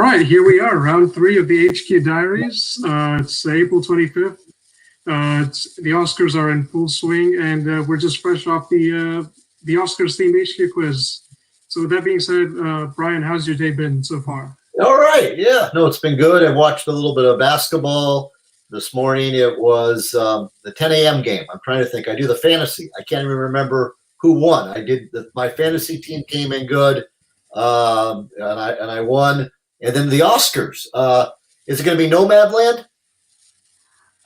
right, here we are, round 3 of the HQ Diaries. It's April 25th. The Oscars are in full swing, and we're just fresh off the Oscars themed HQ quiz. So with that being said, Brian, how's your day been so far? All right, yeah, no, it's been good. I watched a little bit of basketball this morning. It was the 10 a.m. game. I'm trying to think. I do the fantasy. I can't even remember who won. I did my fantasy team came in good, and I won. And then the Oscars. Is it going to be Nomadland?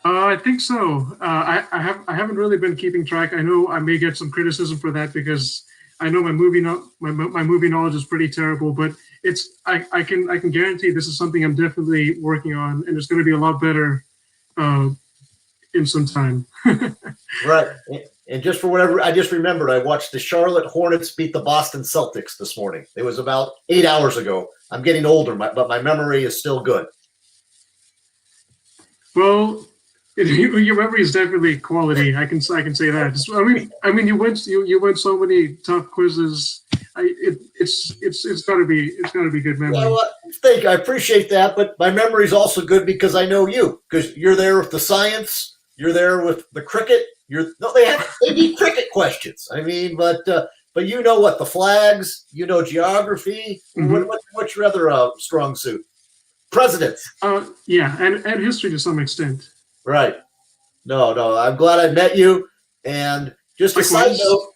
I think so. I haven't really been keeping track. I know I may get some criticism for that because I know my movie knowledge is pretty terrible. But I can guarantee this is something I'm definitely working on, and it's going to be a lot better in some time. Right. And just for whatever, I just remembered I watched the Charlotte Hornets beat the Boston Celtics this morning. It was about 8 hours ago. I'm getting older, but my memory is still good. Well, your memory is definitely quality. I can say that. I mean, you went so many tough quizzes. It's got to be good memory. Well, I appreciate that, but my memory is also good because I know you, because you're there with the science, you're there with the cricket. They need cricket questions. I mean, but you know what, the flags, you know geography. Mm-hmm. What's your other strong suit? Presidents. Yeah, and history to some extent. Right. No. I'm glad I met you. And just a side note,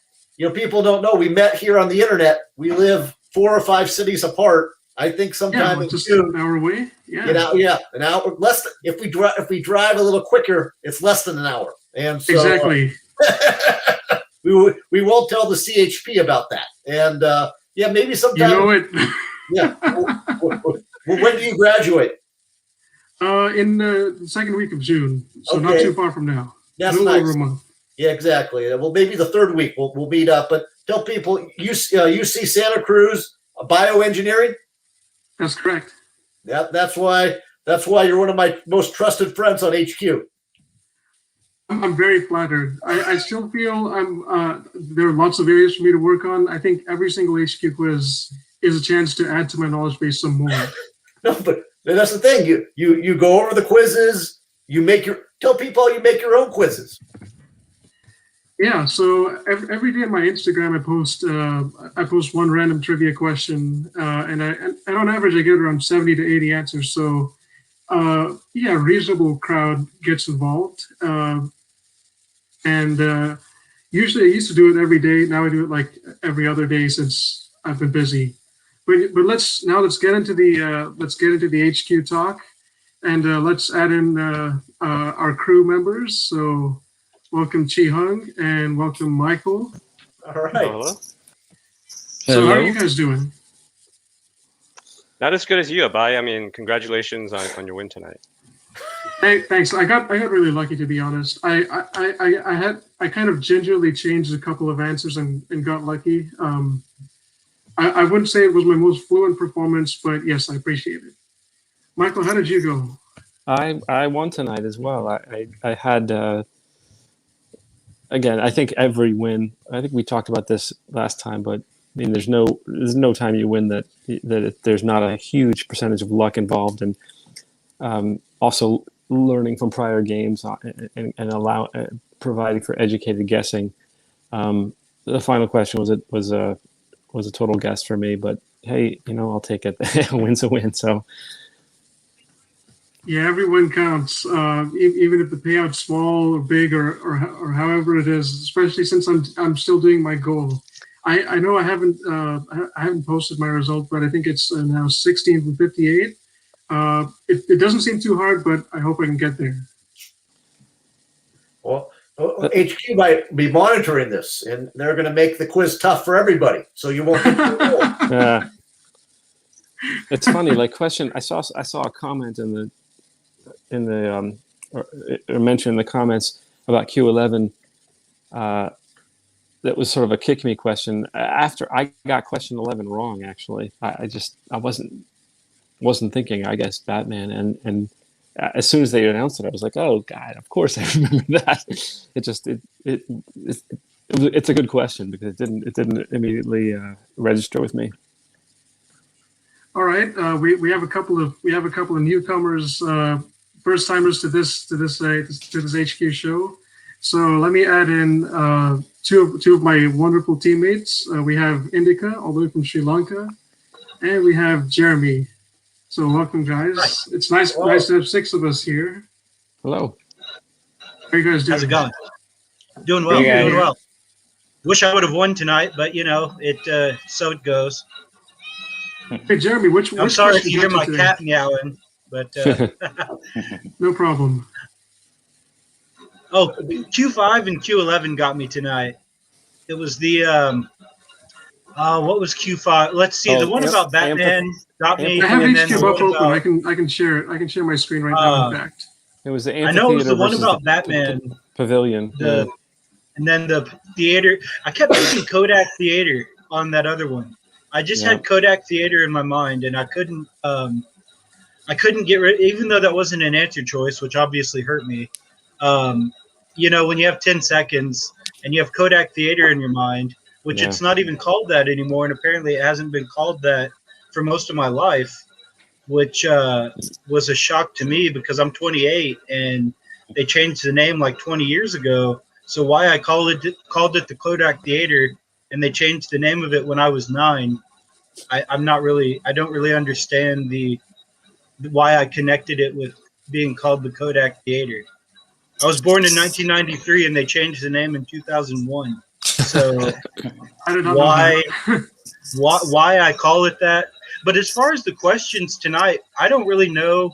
people don't know we met here on the internet. We live 4 or 5 cities apart. I think sometime in just June, an hour away. Yeah. An hour less. If we drive a little quicker, it's less than an hour. And so, exactly. We won't tell the CHP about that. And maybe sometime. You know it. Yeah. Well, when do you graduate? In the second week of June, so not too far from now. That's a little nice. over a month. Yeah, exactly. Well, maybe the third week we'll meet up. But tell people UC Santa Cruz bioengineering. That's correct. Yeah, that's why you're one of my most trusted friends on HQ. I'm very flattered. I still feel there are lots of areas for me to work on. I think every single HQ quiz is a chance to add to my knowledge base some more. No, but that's the thing. You go over the quizzes. Tell people you make your own quizzes. Yeah. So every day on my Instagram, I post one random trivia question, and on average I get around 70 to 80 answers. So a reasonable crowd gets involved. And usually I used to do it every day. Now I do it like every other day since I've been busy. But let's get into the HQ talk, and let's add in our crew members. So welcome Chi Hung and welcome Michael. All right. Hello. So how are you guys doing? Not as good as you, Abai. I mean, congratulations on your win tonight. Hey, thanks. I got really lucky, to be honest. I kind of gingerly changed a couple of answers and got lucky. I wouldn't say it was my most fluent performance, but yes, I appreciate it. Michael, how did you go? I won tonight as well. I had again. I think every win. I think we talked about this last time, but I mean, there's no time you win that there's not a huge percentage of luck involved, and also learning from prior games and providing for educated guessing. The final question was a total guess for me, but hey, I'll take it. A win's a win. So yeah, every win counts, even if the payout's small or big or however it is. Especially since I'm still doing my goal. I know I haven't posted my result, but I think it's now 16 from 58. It doesn't seem too hard, but I hope I can get there. Well, HQ might be monitoring this, and they're going to make the quiz tough for everybody, so you won't. It's funny. Like question, I saw a comment in the or mention in the comments about Q11. That was sort of a kick me question. After I got question 11 wrong, actually, I wasn't thinking, I guess, Batman, and as soon as they announced it, I was like, oh God, of course I remember that. It's a good question because it didn't immediately register with me. All right, we have a couple of newcomers, first timers to this HQ show. So let me add in two of my wonderful teammates. We have Indica, all the way from Sri Lanka, and we have Jeremy. So welcome, guys. It's nice to have six of us here. Hello. How are you guys doing? How's it going? Doing well. Hey, Doing well. Wish I would have won tonight, but so it goes. Hey, Jeremy, I'm sorry if you hear my cat meowing, but no problem. Oh, Q5 and Q11 got me tonight. It was the what was Q5? Let's see, the one about Batman got me. I have and HQ then buff open. I can share my screen right now. In fact, it was the I know it was the one versus about Batman Pavilion. And then the theater. I kept thinking Kodak Theater on that other one. I just had Kodak Theater in my mind, and I couldn't get rid. Even though that wasn't an answer choice, which obviously hurt me. When you have 10 seconds and you have Kodak Theater in your mind, which it's not even called that anymore, and apparently it hasn't been called that for most of my life, which was a shock to me because I'm 28 and they changed the name like 20 years ago. So why I called it the Kodak Theater and they changed the name of it when I was 9, I don't really understand why I connected it with being called the Kodak Theater. I was born in 1993 and they changed the name in 2001. So I don't know why I call it that. But as far as the questions tonight, I don't really know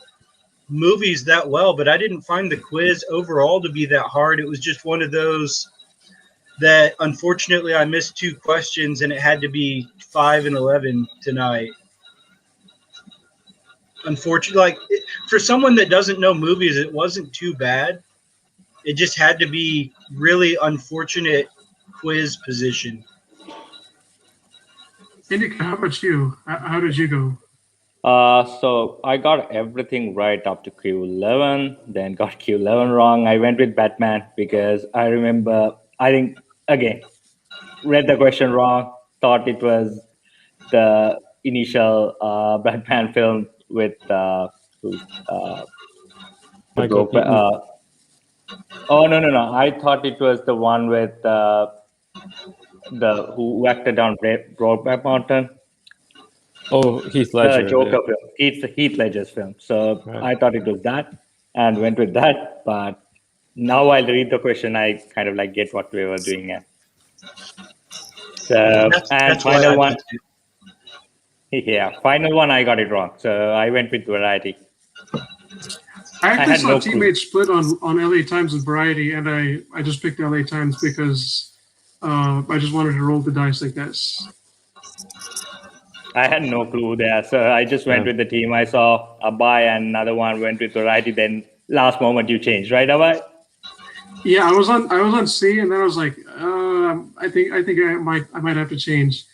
movies that well, but I didn't find the quiz overall to be that hard. It was just one of those that unfortunately I missed 2 questions and it had to be 5 and 11 tonight. Unfortunately, for someone that doesn't know movies, it wasn't too bad. It just had to be really unfortunate quiz position. Indica, how about you? How did you go? So I got everything right up to Q11, then got Q11 wrong. I went with Batman because I remember, read the question wrong, thought it was the initial Batman film with Michael Keaton. No. I thought it was the one with who acted on Brokeback Mountain. Oh, Heath Ledger. The Joker film. Heath Ledger's film. So I thought it was that and went with that. But now I'll read the question. I kind of get what we were doing at. So, that's final one. Yeah, final one, I got it wrong. So I went with Variety. I actually saw teammates split on LA Times and Variety, and I just picked LA Times because I just wanted to roll the dice, I guess. I had no clue there, so I just went with the team. I saw Abai and another one went with Variety. Then last moment you changed, right, Abai? Yeah, I was on C, and then I was like, I think I might have to change.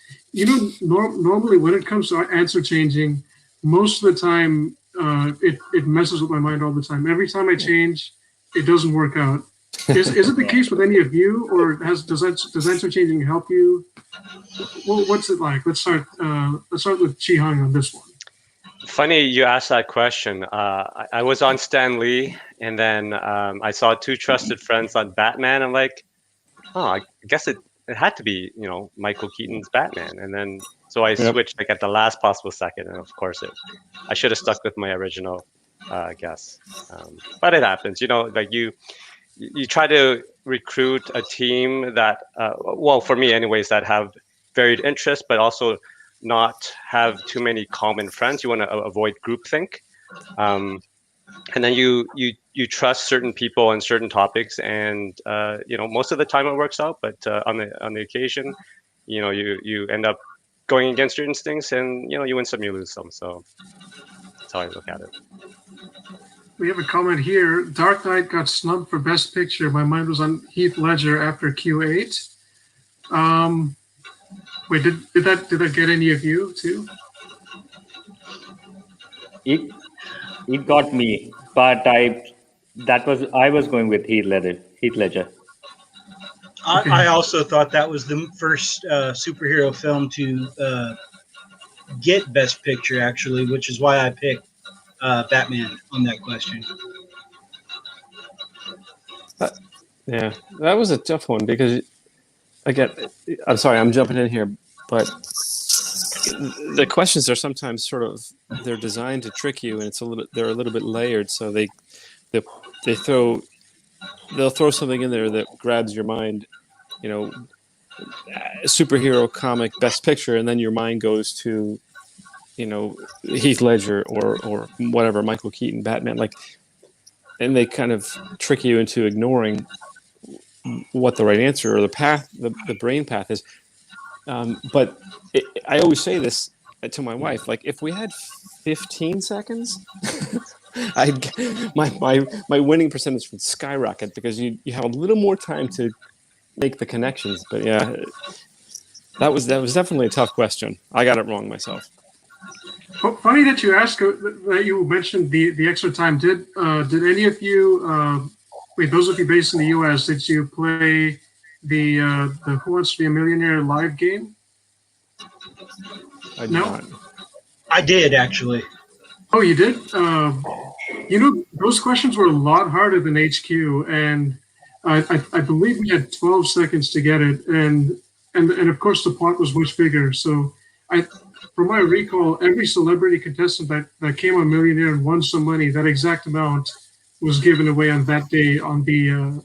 Normally when it comes to answer changing, most of the time it messes with my mind all the time. Every time I change, it doesn't work out. Is it the case with any of you, or does answer changing help you? Well, what's it like? Let's start with Chi Hung on this one. Funny you asked that question. I was on Stan Lee, and then I saw 2 trusted friends on Batman. I'm like, oh, I guess it had to be Michael Keaton's Batman, and then so I switched at the last possible second, and of course I should have stuck with my original guess, but it happens. You try to recruit a team that, well, for me anyways, that have varied interests, but also not have too many common friends. You want to avoid groupthink. And then you trust certain people on certain topics, and most of the time it works out. But on the occasion, you end up going against your instincts, and you win some, you lose some. So that's how I look at it. We have a comment here. Dark Knight got snubbed for Best Picture. My mind was on Heath Ledger after Q8. Wait, did that get any of you too? It got me, but I was going with Heath Ledger. I also thought that was the first superhero film get Best Picture actually, which is why I picked Batman on that question. Yeah, that was a tough one because, again, I'm sorry, I'm jumping in here, but the questions are sometimes they're designed to trick you, and they're a little bit layered, so they'll throw something in there that grabs your mind, superhero comic Best Picture, and then your mind goes to, Heath Ledger or whatever, Michael Keaton, Batman, and they kind of trick you into ignoring what the right answer or the path, the brain path is. But I always say this to my wife, if we had 15 seconds, my winning percentage would skyrocket because you have a little more time to make the connections. But yeah, that was definitely a tough question. I got it wrong myself. Funny that you asked that you mentioned the extra time. Did any of you those of you based in the U.S. did you play the Who Wants to Be a Millionaire live game? I did not. I did actually. Oh, you did? Those questions were a lot harder than HQ, and I believe we had 12 seconds to get it, and of course the pot was much bigger. So from my recall, every celebrity contestant that came on Millionaire and won some money, that exact amount was given away on that day on the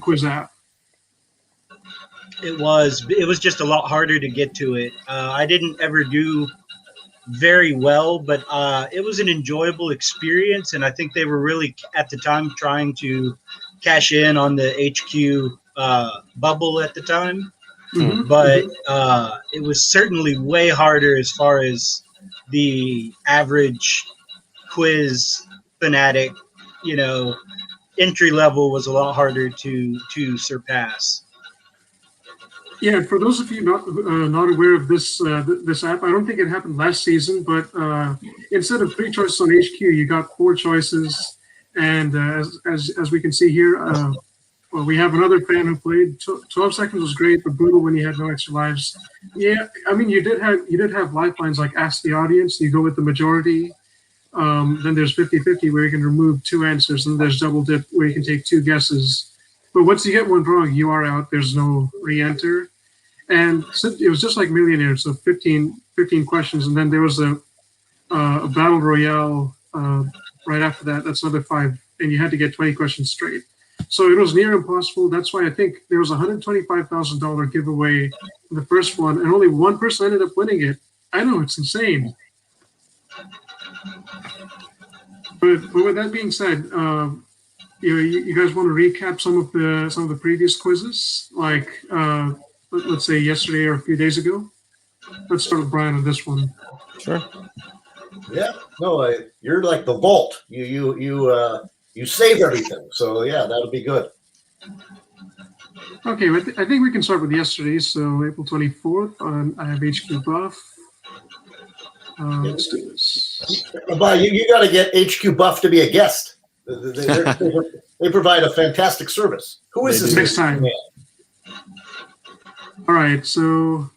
quiz app. It was just a lot harder to get to it. I didn't ever do very well, but it was an enjoyable experience, and I think they were really at the time trying to cash in on the HQ bubble at the time. Mm-hmm. But it was certainly way harder as far as the average quiz fanatic, entry level was a lot harder to surpass. Yeah, for those of you not aware of this this app, I don't think it happened last season, but instead of 3 choices on HQ, you got 4 choices, and as we can see here, we have another fan who played. 12 seconds was great, but brutal when you had no extra lives. Yeah, I mean you did have lifelines like ask the audience. You go with the majority. Then there's 50-50 where you can remove 2 answers, and there's double dip where you can take 2 guesses. But once you get one wrong, you are out. There's no re-enter. And so it was just like Millionaire, so 15 questions, and then there was a battle royale right after that. That's another 5, and you had to get 20 questions straight. So it was near impossible. That's why I think there was a $125,000 giveaway for the first one, and only one person ended up winning it. I know, it's insane. But with that being said, you guys want to recap some of the previous quizzes, like let's say yesterday or a few days ago? Let's start with Brian on this one. Sure. Yeah. No, you're like the vault. You save everything. So yeah, that'll be good. Okay, I think we can start with yesterday. So April 24th. I have HQ Buff. Let's do this. But you got to get HQ Buff to be a guest. They provide a fantastic service. Who is this next time? All right, so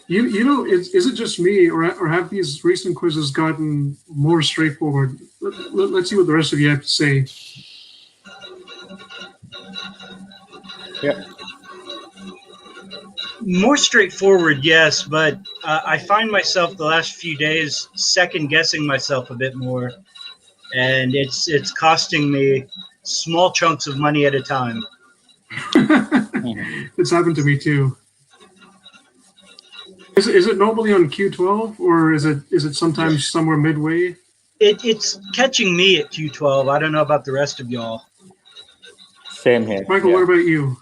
is it just me, or have these recent quizzes gotten more straightforward? Let's see what the rest of you have to say. Yeah. More straightforward, yes, but I find myself the last few days second guessing myself a bit more, and it's costing me small chunks of money at a time. It's happened to me too. Is it normally on Q12, or is it sometimes somewhere midway? It's catching me at Q12. I don't know about the rest of y'all. Same here. Michael, what about you?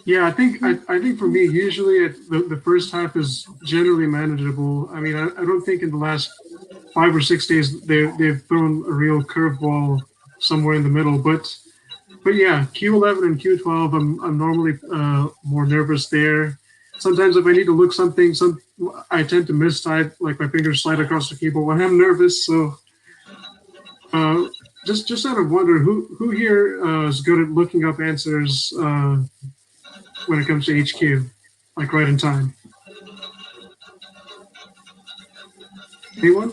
Yeah, I think for me, usually the first half is generally manageable. I mean, I don't think in the last 5 or 6 days they've thrown a real curveball somewhere in the middle. But yeah, Q11 and Q12, I'm normally more nervous there. Sometimes if I need to look something, I tend to mistype, like my fingers slide across the keyboard when I'm nervous. So just out of wonder, who here is good at looking up answers when it comes to HQ, like right in time? Anyone?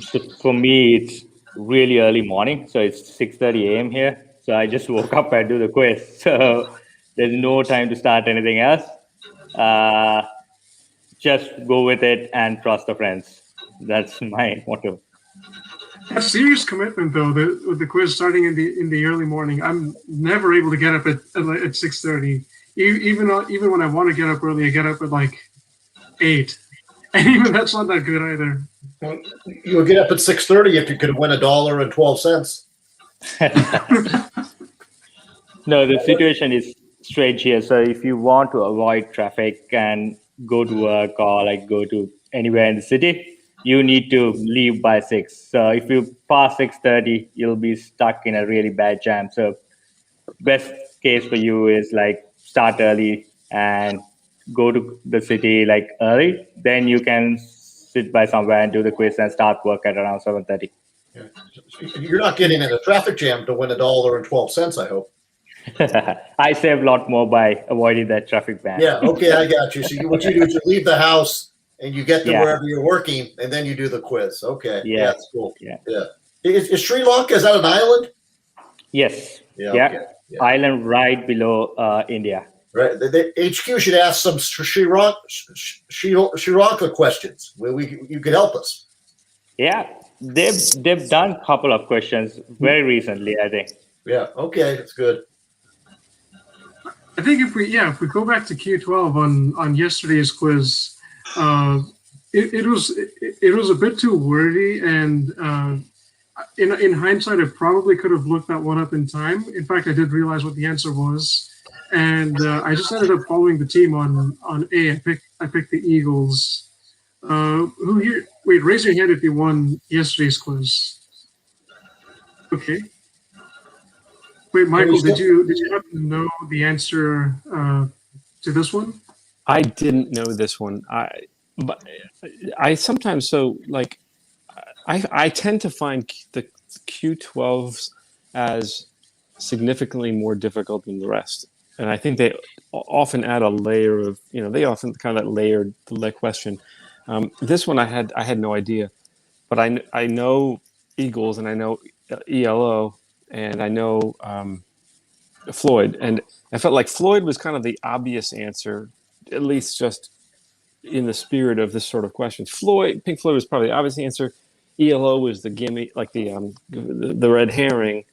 So for me, it's really early morning. So it's 6:30 a.m. here. So I just woke up and do the quiz. So there's no time to start anything else. Just go with it and trust the friends. That's my motto. That's serious commitment, though. With the quiz starting in the early morning, I'm never able to get up at 6:30. Even when I want to get up early, I get up at like 8, and even that's not that good either. Well, you'll get up at 6:30 if you could win $1.12. No, the situation is strange here. So if you want to avoid traffic and go to work or like go to anywhere in the city, you need to leave by 6. So if you pass 6:30, you'll be stuck in a really bad jam. So best case for you is like start early and go to the city like early. Then you can sit by somewhere and do the quiz and start work at around 7:30. Yeah. You're not getting in a traffic jam to win $1.12, I hope. I save a lot more by avoiding that traffic ban. Yeah, okay, I got you. So what you do is you leave the house and you get to Yeah. wherever you're working, and then you do the quiz. Okay, Yeah. that's cool. Yeah. Is Sri Lanka, is that an island? Yes. Yeah. Yeah. Okay. Yeah. Island right below India. Right. The HQ should ask some Sri Lanka questions. You could help us. Yeah. They've done a couple of questions very recently, I think. Yeah. Okay, that's good. I think if we go back to Q12 on yesterday's quiz, it was a bit too wordy, and in hindsight, I probably could have looked that one up in time. In fact, I did realize what the answer was, and I just ended up following the team on A. I picked the Eagles. Who here? Wait, raise your hand if you won yesterday's quiz. Okay. Wait, Michael, did you happen to know the answer to this one? I didn't know this one. But I sometimes I tend to find the Q12s as significantly more difficult than the rest, and I think they often add a layer of they often kind of layered the question. This one I had no idea, but I know Eagles and I know ELO and I know Floyd, and I felt like Floyd was kind of the obvious answer, at least just in the spirit of this sort of questions. Pink Floyd was probably the obvious answer. ELO was the gimme, like the red herring,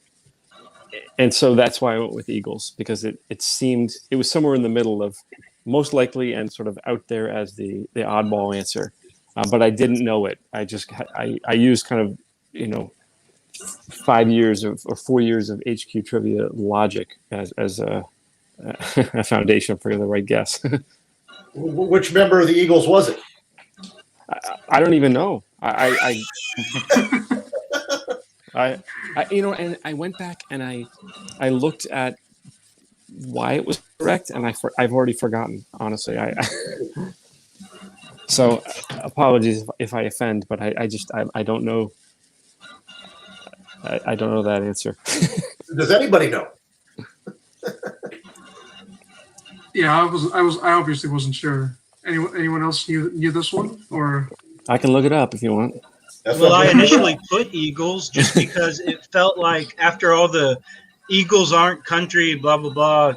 and so that's why I went with Eagles, because it seemed it was somewhere in the middle of most likely and sort of out there as the oddball answer, but I didn't know it. I used kind of 5 years or 4 years of HQ trivia logic as a foundation for the right guess. Which member of the Eagles was it? I don't even know. I and I went back and I looked at why it was correct, and I've already forgotten, honestly. So apologies if I offend, but I don't know. I don't know that answer. Does anybody know? Yeah, I obviously wasn't sure. Anyone else knew this one, or? I can look it up if you want. Well, I initially put Eagles just because it felt like after all the Eagles aren't country, blah, blah, blah,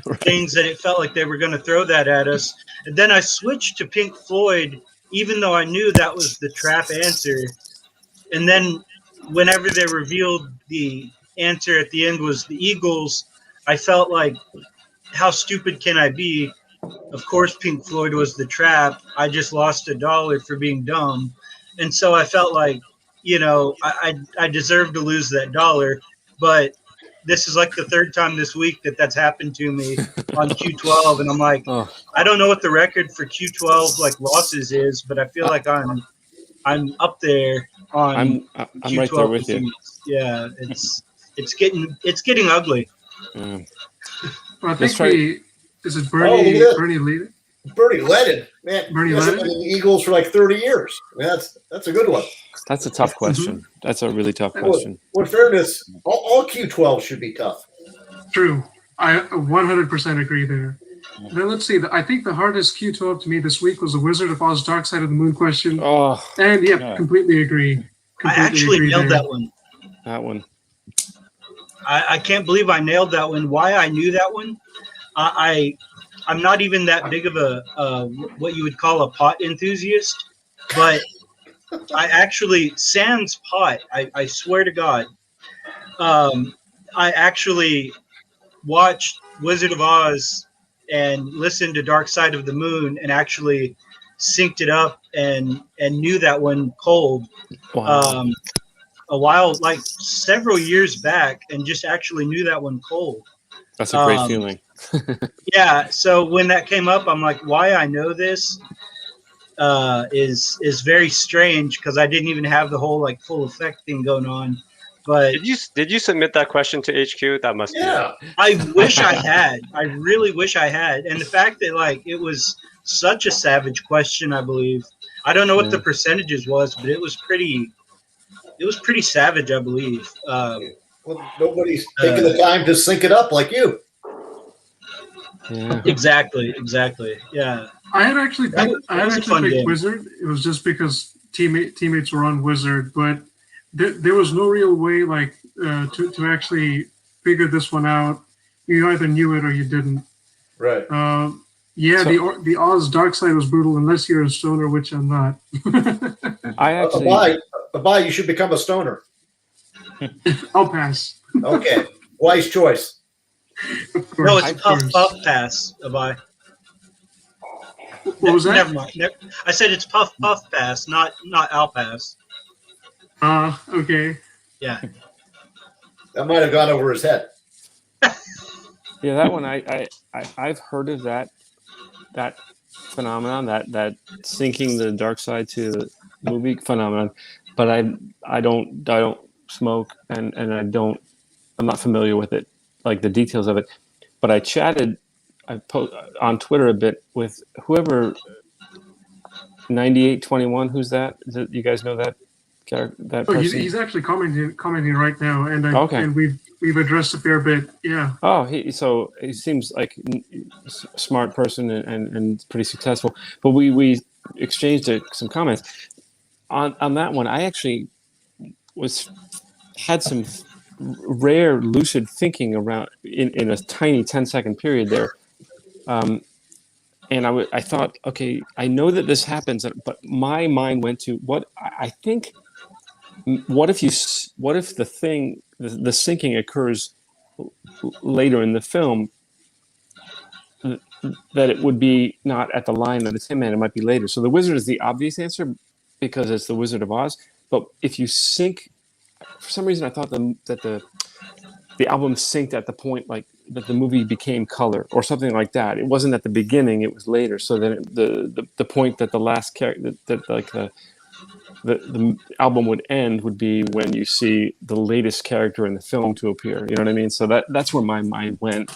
Right. things that it felt like they were going to throw that at us. And then I switched to Pink Floyd, even though I knew that was the trap answer. And then whenever they revealed the answer at the end was the Eagles, I felt like, how stupid can I be? Of course, Pink Floyd was the trap. I just lost $1 for being dumb. And so I felt like, I deserved to lose that $1. But this is like the third time this week that's happened to me on Q12. And I'm like, I don't know what the record for Q12 like losses is, but I feel like I'm up there on I'm right there with you. Yeah, it's getting ugly. Well, I think is it Bernie leading? Bernie Lennon, man, Bernie he hasn't Lennon? been in the Eagles for like 30 years. I mean, that's a good one. That's a tough question. That's a really tough And question. with fairness, all Q12 should be tough. True. I 100% agree there. Then let's see. I think the hardest Q12 to me this week was the Wizard of Oz Dark Side of the Moon question. Oh, And yeah, Yeah. completely agree. I Completely actually agree nailed there. that one. that one. I can't believe I nailed that one. Why I knew that one? I'm not even that big of a what you would call a pot enthusiast, but I actually sans pot. I swear to God, I actually watched Wizard of Oz and listened to Dark Side of the Moon and actually synced it up and knew that one cold. Wow. A while, like several years back, and just actually knew that one cold. That's a great feeling. Yeah. So when that came up, I'm like, why I know this is very strange because I didn't even have the whole like full effect thing going on. But Did you submit that question to HQ? That must Yeah. I wish I had. I really wish I had. And the fact that like it was such a savage question, I believe. I don't know what the percentages was, but it was pretty savage, I believe. Well, nobody's taking the time to sync it up like you. Yeah. Exactly. Yeah. I had actually That picked, was a fun game. Wizard. It was just because teammates were on Wizard, but there was no real way like to actually figure this one out. You either knew it or you didn't. Right. Yeah, the Oz Dark Side was brutal unless you're a stoner, which I'm not. I actually. Abai, you should become a stoner. I'll pass. Okay. Wise choice. Of course, No, it's of puff course. pass. Bye. What was that? Never mind. I said it's puff pass, not I'll pass. Okay. Yeah. That might have gone over his head. Yeah, that one I've heard of that phenomenon, that syncing the dark side to the movie phenomenon, but I don't smoke and I'm not familiar with it, like the details of it. But I chatted on Twitter a bit with whoever 9821. Who's that? You guys know that character? That Oh, person? he's actually commenting right now, and Okay. and we've addressed a fair bit. Yeah. Oh, he seems like a smart person and pretty successful. But we exchanged some comments on that one. I actually had some rare lucid thinking around in a tiny 10-second period there. And I thought, okay, I know that this happens, but my mind went to what I think. What if the syncing occurs later in the film? That it would be not at the line of the Tin Man, it might be later. So the Wizard is the obvious answer because it's the Wizard of Oz. But if you sync, for some reason, I thought that the album synced at the point like that the movie became color or something like that. It wasn't at the beginning; it was later. So then the point that the last character that like the album would end would be when you see the latest character in the film to appear. You know what I mean? So that's where my mind went.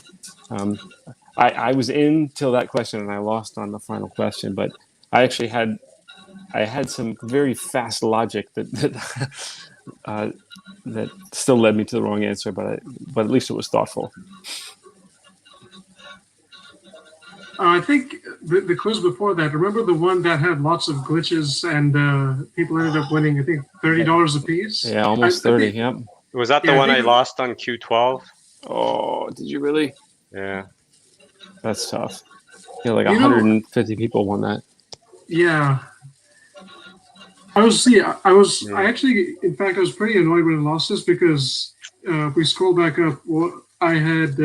I was in till that question and I lost on the final question, but I actually had some very fast logic that still led me to the wrong answer, but at least it was thoughtful. I think the quiz before that. Remember the one that had lots of glitches and people ended up winning. I think $30 a piece. Yeah, almost 30. Yep. Was that the one I lost on Q12? Oh, did you really? Yeah. That's tough. Yeah, like 150 people won that. Yeah. I actually, in fact, I was pretty annoyed when I lost this because if we scroll back up, I had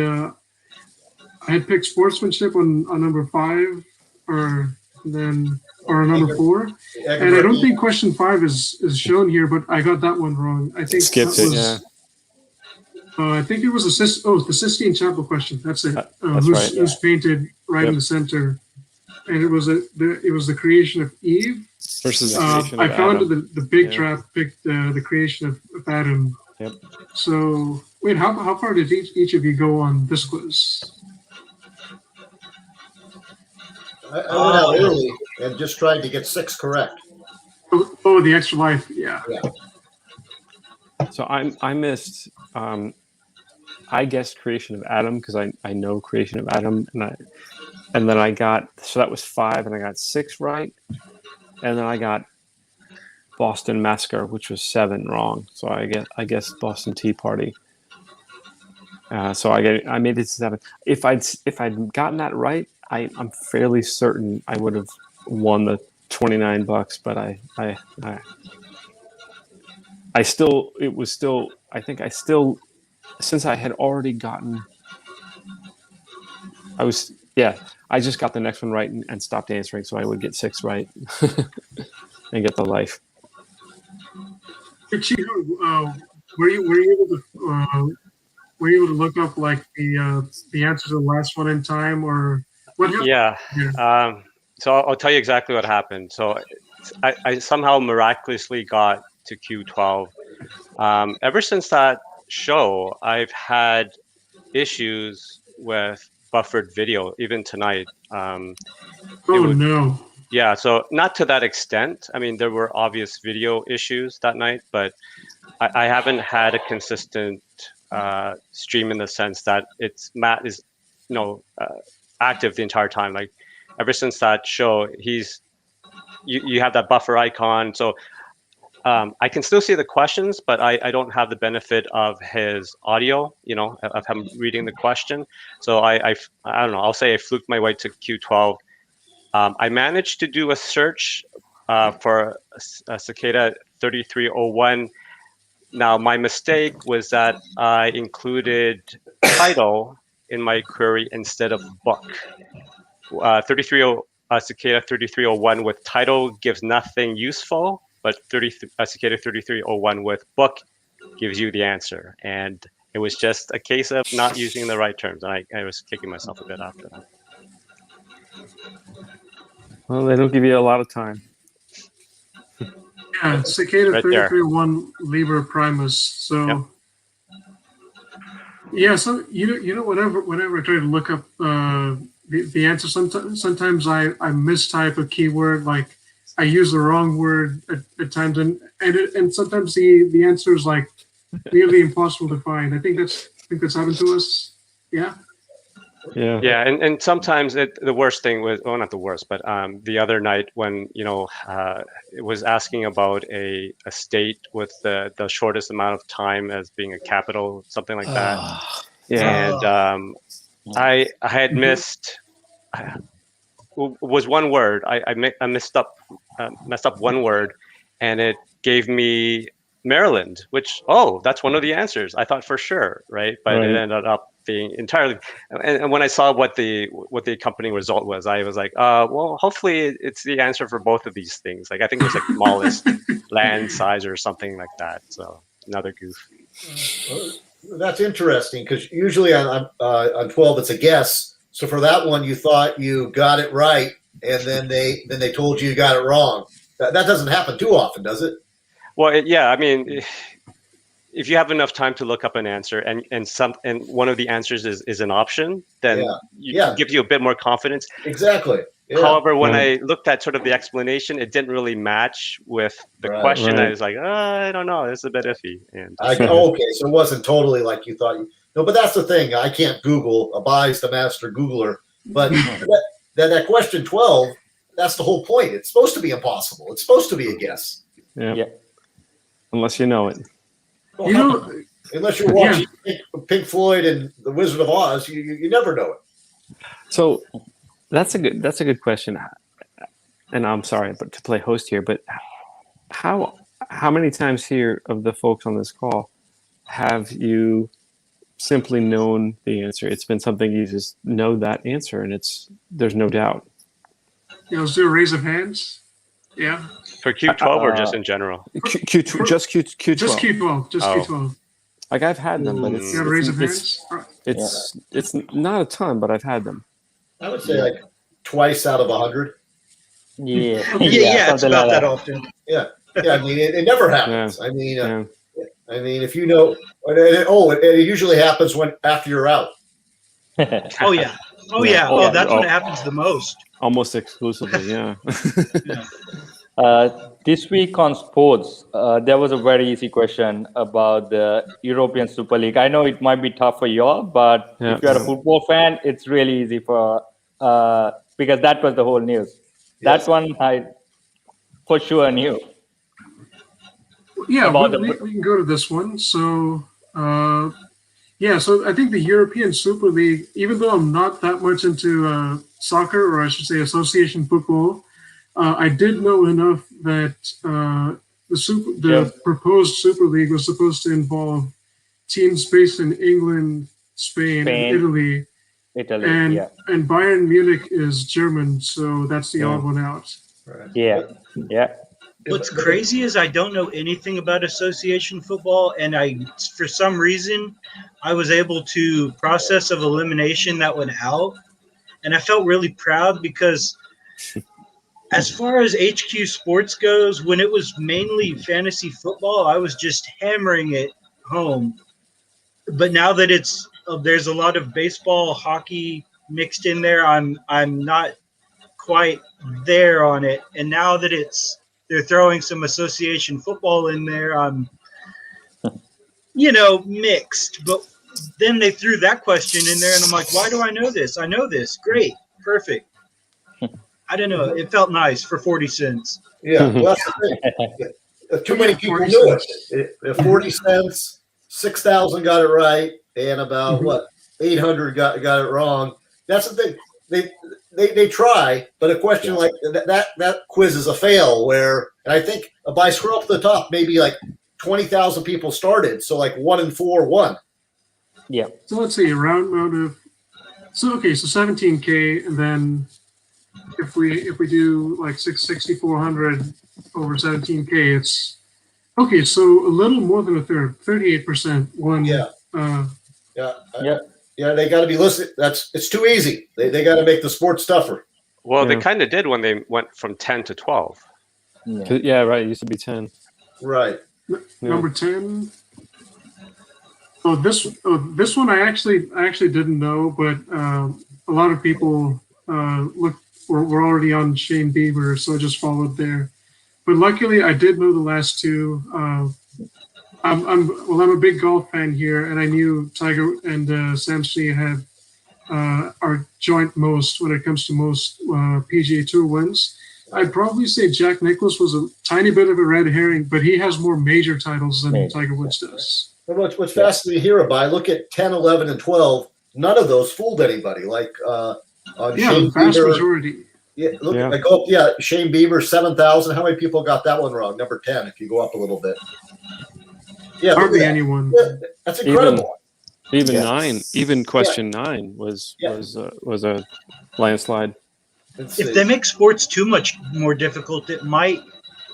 picked sportsmanship on number 5 or number 4. And I don't think question 5 is shown here, but I got that one wrong. I think skipped it, yeah. I think it was the Sistine Chapel question. That's it. That's right. Who's painted right in the center, and it was the creation of Eve versus the creation I of found Adam. the big trap picked the creation of Adam. Yep. So wait, how far did each of you go on this quiz? I went out early and just tried to get 6 correct. Oh, the extra life. Yeah. So I missed. I guessed creation of Adam because I know creation of Adam, and then I got, so that was 5, and I got 6 right, and then I got Boston Massacre, which was 7 wrong. So I guess Boston Tea Party. So I made it to 7. If I'd gotten that right, I'm fairly certain I would have won the $29. But since I had already gotten, I just got the next one right and stopped answering, so I would get 6 right and get the life. Chico, were you able to look up like the answer to the last one in time, or what happened? Yeah. So I'll tell you exactly what happened. So I somehow miraculously got to Q12. Ever since that show, I've had issues with buffered video, even tonight. No. Yeah, so not to that extent. I mean, there were obvious video issues that night, but I haven't had a consistent stream in the sense that Matt is, active the entire time. Like ever since that show, you have that buffer icon. So I can still see the questions, but I don't have the benefit of his audio, of him reading the question. So I don't know, I'll say I fluked my way to Q12. I managed to do a search for a Cicada 3301. Now, my mistake was that I included title in my query instead of book. Cicada 3301 with title gives nothing useful, but Cicada 3301 with book gives you the answer. And it was just a case of not using the right terms. And I was kicking myself a bit after that. Well, they don't give you a lot of time. Yeah, Cicada Right 3301 Liber Primus. So Yep. so whenever I try to look up the answer, sometimes I mistype a keyword, like I use the wrong word at times, and sometimes the answer is like nearly impossible to find. I think that's happened to us. Yeah. Yeah, and sometimes the worst thing was, well, not the worst, but the other night when it was asking about a state with the shortest amount of time as being a capital, something like that. And I had missed was one word. I messed up one word, and it gave me Maryland, which that's one of the answers. I thought for sure, right? But it ended up being entirely. And when I saw what the accompanying result was, I was like, well, hopefully it's the answer for both of these things. Like I think it was like smallest land size or something like that. So another goof. That's interesting because usually on 12 it's a guess. So for that one, you thought you got it right, and then they told you got it wrong. That doesn't happen too often, does it? Well, I mean, if you have enough time to look up an answer and one of the answers is an option, then it gives you a bit more confidence. Exactly. Yeah. However, when I looked at sort of the explanation, it didn't really match with the question. I was like, I don't know, it's a bit iffy. And okay, so it wasn't totally like you thought. No, but that's the thing. I can't Google. Abi's the master Googler. But that question 12, that's the whole point. It's supposed to be impossible. It's supposed to be a guess. Yeah. Unless you know it. Well, unless you're watching Pink Floyd and The Wizard of Oz, you never know it. So that's a good question. And I'm sorry, but to play host here, but how many times here of the folks on this call have you simply known the answer? It's been something you just know that answer, and there's no doubt. Let's do a raise of hands. Yeah. For Q12 or just in general? Q12. Just Q12. Just Q12. Like I've had them, but it's raise of hands. It's not a ton, but I've had them. I would say like twice out of 100. Yeah, it's about that often. Yeah. I mean, it never happens. I mean, if you know, it usually happens after you're out. Oh yeah. Oh Yeah. yeah. Yeah. Oh, that's when it happens the most. Almost exclusively, yeah. Yeah. This week on sports, there was a very easy question about the European Super League. I know it might be tough for y'all, but Yeah. if you're a football fan, it's really easy for because that was the whole news. Yes. That one I for sure knew Yeah, about we can go to this one. So, yeah, so I think the European Super League, even though I'm not that much into soccer, or I should say association football, I did know enough that the proposed Super League was supposed to involve teams based in England, Spain, and Spain, Italy, Italy. Yeah, and Bayern Munich is German, so that's the Yeah. odd one out. Right. yeah, yeah. What's crazy is I don't know anything about association football, and for some reason, I was able to process of elimination that went out, and I felt really proud because, as far as HQ Sports goes, when it was mainly fantasy football, I was just hammering it home. But now that there's a lot of baseball, hockey mixed in there, I'm not quite there on it. And now that they're throwing some association football in there, I'm mixed. But then they threw that question in there, and I'm like, why do I know this? I know this. Great, perfect. I don't know. It felt nice for 40 cents. Yeah. Well, that's the thing. Too many people knew it. 40 cents, 6,000 got it right, and about 800 got it wrong. That's the thing. They try, but a question like that quiz is a fail. And I think by scroll up to the top, maybe like 20,000 people started, so like 1 in 4 won. Yeah. So let's see, a round amount of. So 17K, and then if we do like 6,400 over 17K, it's okay. So a little more than a third, 38% won. Yeah. Yeah. Yeah, they got to be listening. It's too easy. They got to make the sports tougher. Well, they Yeah. kind of did when they went from 10 to 12. Yeah, right. It used to be 10. Right. Number 10. This one I actually didn't know, but a lot of people were already on Shane Bieber, so I just followed there. But luckily, I did know the last two. I'm a big golf fan here, and I knew Tiger and Sam Snead have our joint most when it comes to most PGA Tour wins. I'd probably say Jack Nicklaus was a tiny bit of a red herring, but he has more major titles than Tiger Woods does. What's fascinating here, I look at 10, 11, and 12. None of those fooled anybody. Like on Shane The vast Bieber, majority. I go up. Shane Bieber 7,000. How many people got that one wrong? Number 10. If you go up a little bit. Yeah, Hardly anyone. Yeah, that's incredible. Even Yeah. 9, even question 9 was a landslide. If they make sports too much more difficult, it might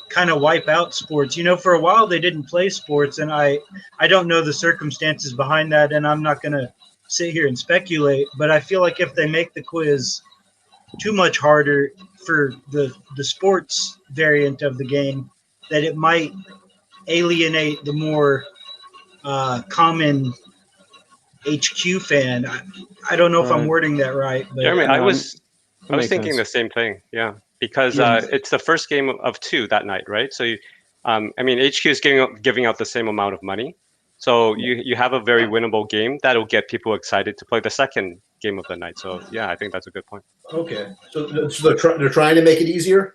kind of wipe out sports. For a while they didn't play sports, and I don't know the circumstances behind that, and I'm not going to sit here and speculate, but I feel like if they make the quiz too much harder for the sports variant of the game, that it might alienate the more common HQ fan. I don't know if I'm wording that right, but Jeremy, I was makes thinking sense. the same thing. Yeah, because Yeah. it's the first game of 2 that night, right? So, HQ is giving out the same amount of money, so you have a very winnable game that'll get people excited to play the second game of the night. So, yeah, I think that's a good point. Okay, so they're trying to make it easier.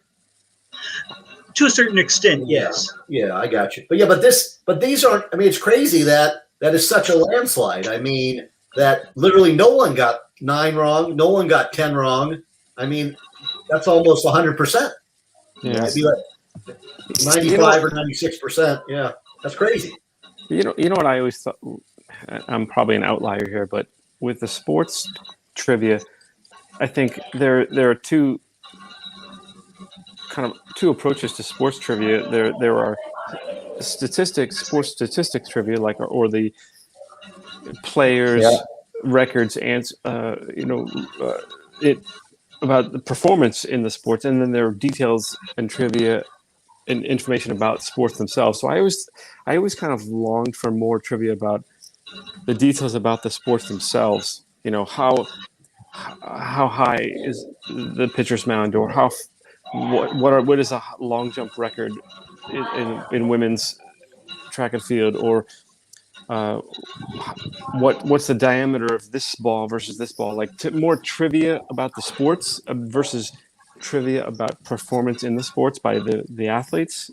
to a certain extent, yes. Yeah, I got you. But these aren't. I mean, it's crazy that is such a landslide. I mean, that literally no one got 9 wrong, no one got 10 wrong. I mean, that's almost 100%. Yeah. It'd be like 95 or 96%. Yeah, that's crazy. You know what I always thought. I'm probably an outlier here, but with the sports trivia, I think there are two approaches to sports trivia. There are sports statistics trivia, or the players' records and it about the performance in the sports, and then there are details and trivia and information about sports themselves. So I always kind of longed for more trivia about the details about the sports themselves. how high is the pitcher's mound, or what is a long jump record in women's track and field, or what's the diameter of this ball versus this ball? Like more trivia about the sports versus trivia about performance in the sports by the athletes.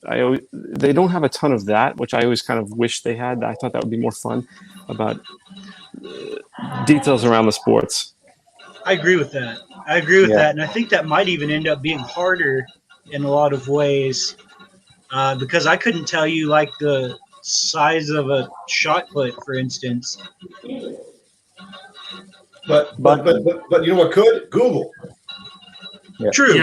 They don't have a ton of that, which I always kind of wish they had. I thought that would be more fun about details around the sports. I agree with that. And I think that might even end up being harder in a lot of ways because I couldn't tell you like the size of a shot put, for instance. But you know what could? Google. Yeah. True.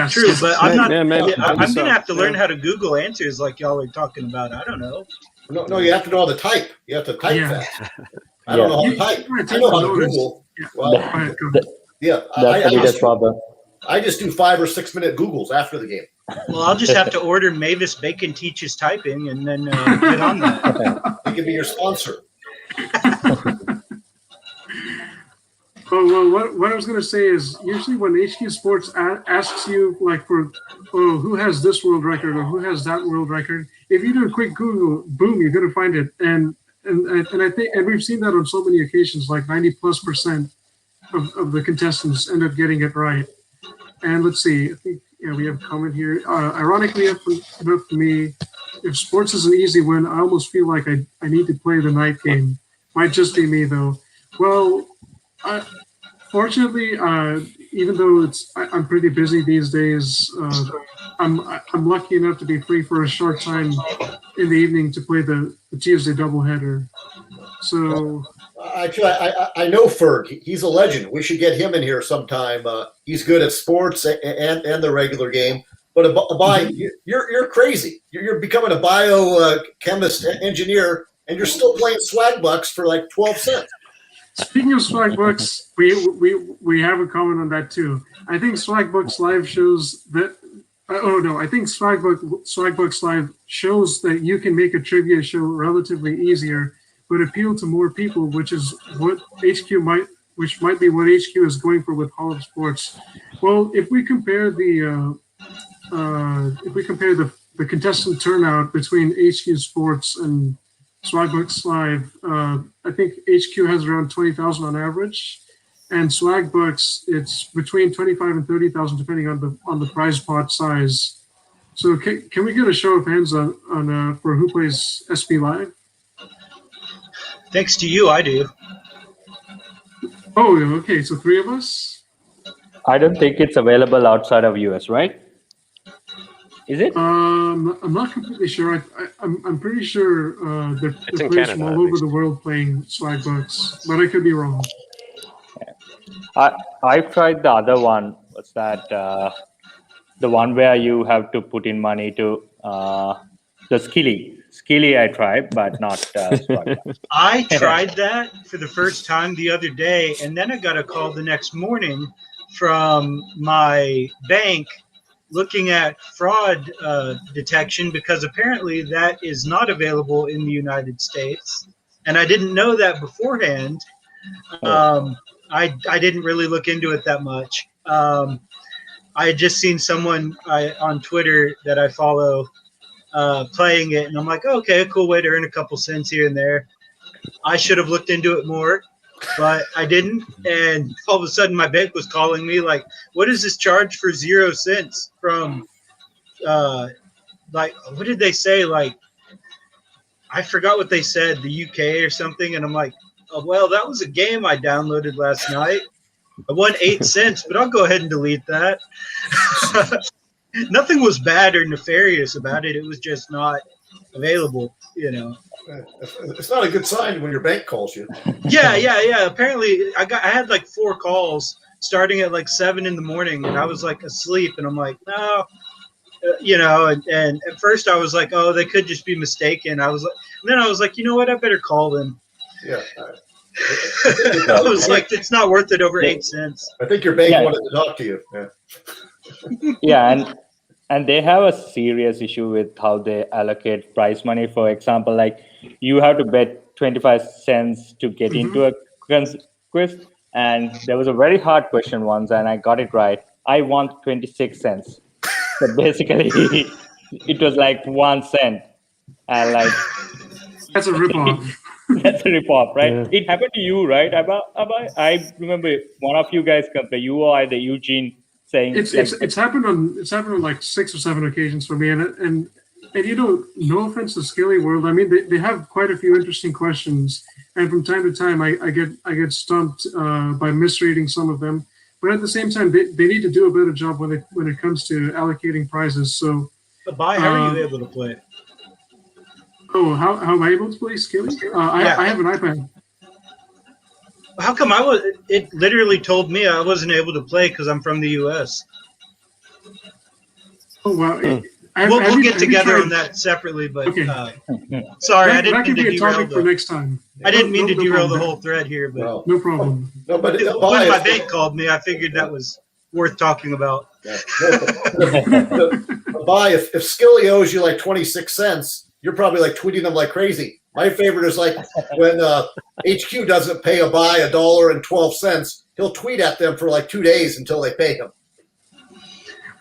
But I'm not. I'm so. gonna have to learn how to Google answers like y'all are talking about. I don't know. No, you have to know how to type. You have to type fast. I don't know how to type. I know how to Google. Well, That's the biggest problem. I just do 5 or 6 minute Googles after the game. Well, I'll just have to order Mavis Bacon Teaches Typing and then get on that. He can be your sponsor. Oh, well, what I was going to say is usually when HQ Sports asks you like who has this world record or who has that world record, if you do a quick Google, boom, you're going to find it. And I think we've seen that on so many occasions, like 90+% of the contestants end up getting it right. And let's see, I think we have a comment here. Ironically enough for me, if sports is an easy win, I almost feel like I need to play the night game. Might just be me though. Well, fortunately, even though I'm pretty busy these days, I'm lucky enough to be free for a short time in the evening to play the Tuesday doubleheader. So I know Ferg. He's a legend. We should get him in here sometime. He's good at sports and the regular game. But you're crazy. You're becoming a biochemist engineer, and you're still playing swag bucks for like 12 cents. Speaking of swag bucks, we have a comment on that too. I think swag bucks live shows that. I think swag bucks live shows that you can make a trivia show relatively easier, but appeal to more people, which is what which might be what HQ is going for with Hall of Sports. Well, if we compare the contestant turnout between HQ Sports and Swagbucks Live, I think HQ has around 20,000 on average, and Swagbucks it's between 25 and 30,000 depending on the prize pot size. So can we get a show of hands on for who plays SB Live? Thanks to you, I do. Oh, okay. So 3 of us. I don't think it's available outside of US, right? Is it? I'm not completely sure. I'm pretty sure they're players from all over the world playing Swagbucks, but I could be wrong. I've tried the other one. What's that? The one where you have to put in money to the Skilly. Skilly I tried, but not Swagbucks. I tried that for the first time the other day, and then I got a call the next morning from my bank looking at fraud detection because apparently that is not available in the United States. And I didn't know that beforehand. I didn't really look into it that much. I had just seen someone on Twitter that I follow playing it, and I'm like, oh, okay, a cool way to earn a couple cents here and there. I should have looked into it more, but I didn't. And all of a sudden, my bank was calling me like, "What is this charge for 0 cents from?" Like, what did they say? Like, I forgot what they said, the UK or something. And I'm like, oh, well, that was a game I downloaded last night. I won 8 cents, but I'll go ahead and delete that. Nothing was bad or nefarious about it. It was just not available, you know. It's not a good sign when your bank calls you. Yeah. Apparently, I had like 4 calls starting at like 7 in the morning, and I was like asleep, and I'm like, no, you know. And at first, I was like, oh, they could just be mistaken. And then I was like, you know what? I better call them. Yeah. I was like, it's not worth it over 8 cents. I think your bank wanted to talk to you. Yeah. Yeah, and they have a serious issue with how they allocate prize money. For example, like you have to bet 25 cents to get into a quiz, And there was a very hard question once, and I got it right. I won 26 cents. So basically, it was like 1 cent. And like, That's a ripoff. that's a rip-off, right? Yeah. It happened to you, right? I remember one of you guys compared, you or either Eugene saying It's happened on like 6 or 7 occasions for me, and you know, no offense to Skilly World, I mean they have quite a few interesting questions, and from time to time I get stumped by misreading some of them, but at the same time they need to do a better job when it comes to allocating prizes. So, But how are you able to play it? oh, how am I able to play Skilly? I have an iPad. How come it literally told me I wasn't able to play because I'm from the U.S. Oh wow. We'll get together on that separately, but Okay. sorry, I That didn't could mean to be a topic for derail. next time. I didn't mean to No derail the problem. whole thread here, but No, No problem. no, but when my bank called me, I figured that was worth talking about. if Skilly owes you like 26 cents, you're probably like tweeting them like crazy. My favorite is like when HQ doesn't pay a buy $1.12, he'll tweet at them for like 2 days until they pay him.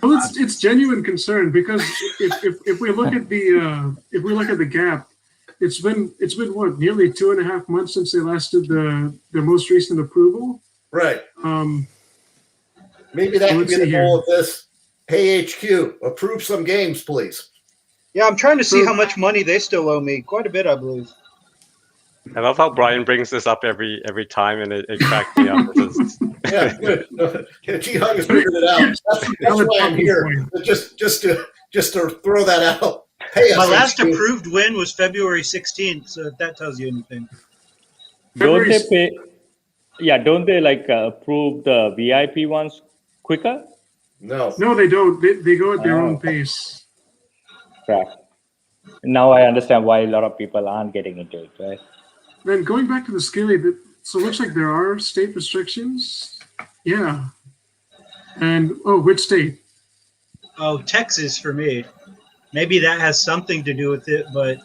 Well, it's genuine concern because if we look at the gap, it's been what, nearly 2.5 months since they last did their most recent approval. Right. Um, Maybe that could let's be the see goal here. of this. Hey HQ, approve some games, please. Yeah, I'm trying to see how much money they still owe me. Quite a bit, I believe. I love how Brian brings this up every time, and it cracked me up. Yeah, good. G-Hug has figured it out. That's why I'm here. Just to throw that out. Hey, My last approved win was February 16th, so if that tells you anything. don't they pay? Yeah, don't they like approve the VIP ones quicker? No. no, they don't. They go at their own pace. Crap. Now I understand why a lot of people aren't getting into it, right? Then going back to the Skilly, so it looks like there are state restrictions. Yeah. And which state? Oh, Texas for me. Maybe that has something to do with it, but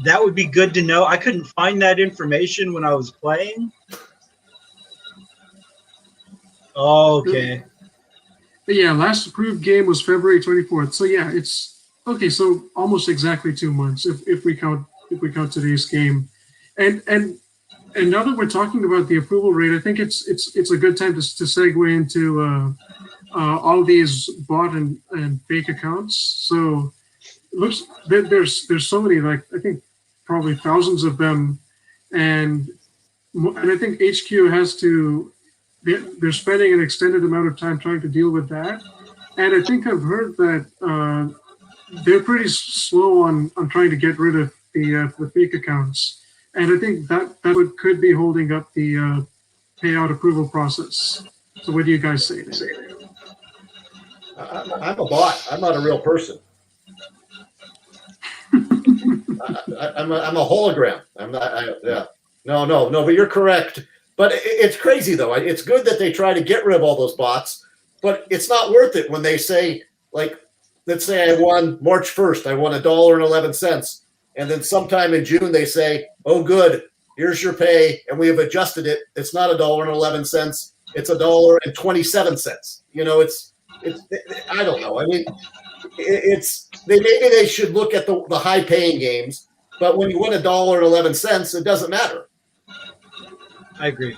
that would be good to know. I couldn't find that information when I was playing. Okay. But yeah, last approved game was February 24th. So yeah, it's okay. So almost exactly 2 months if we count today's game, and now that we're talking about the approval rate, I think it's a good time to segue into all these bot and fake accounts. So it looks there's so many, like I think probably thousands of them, and I think HQ has to. They're spending an extended amount of time trying to deal with that, and I think I've heard that they're pretty slow on trying to get rid of the fake accounts, and I think that could be holding up the payout approval process. So, what do you guys say? I'm a bot. I'm not a real person. I'm a hologram. I'm not. Yeah. No. But you're correct. But it's crazy though. It's good that they try to get rid of all those bots, but it's not worth it when they say, like, let's say I won March 1st, I won $1.11, and then sometime in June they say, oh good, here's your pay, and we have adjusted it. It's not $1.11, it's $1.27. You know, it's I don't know. I mean, maybe they should look at the high paying games, but when you win $1.11, it doesn't matter. I agree.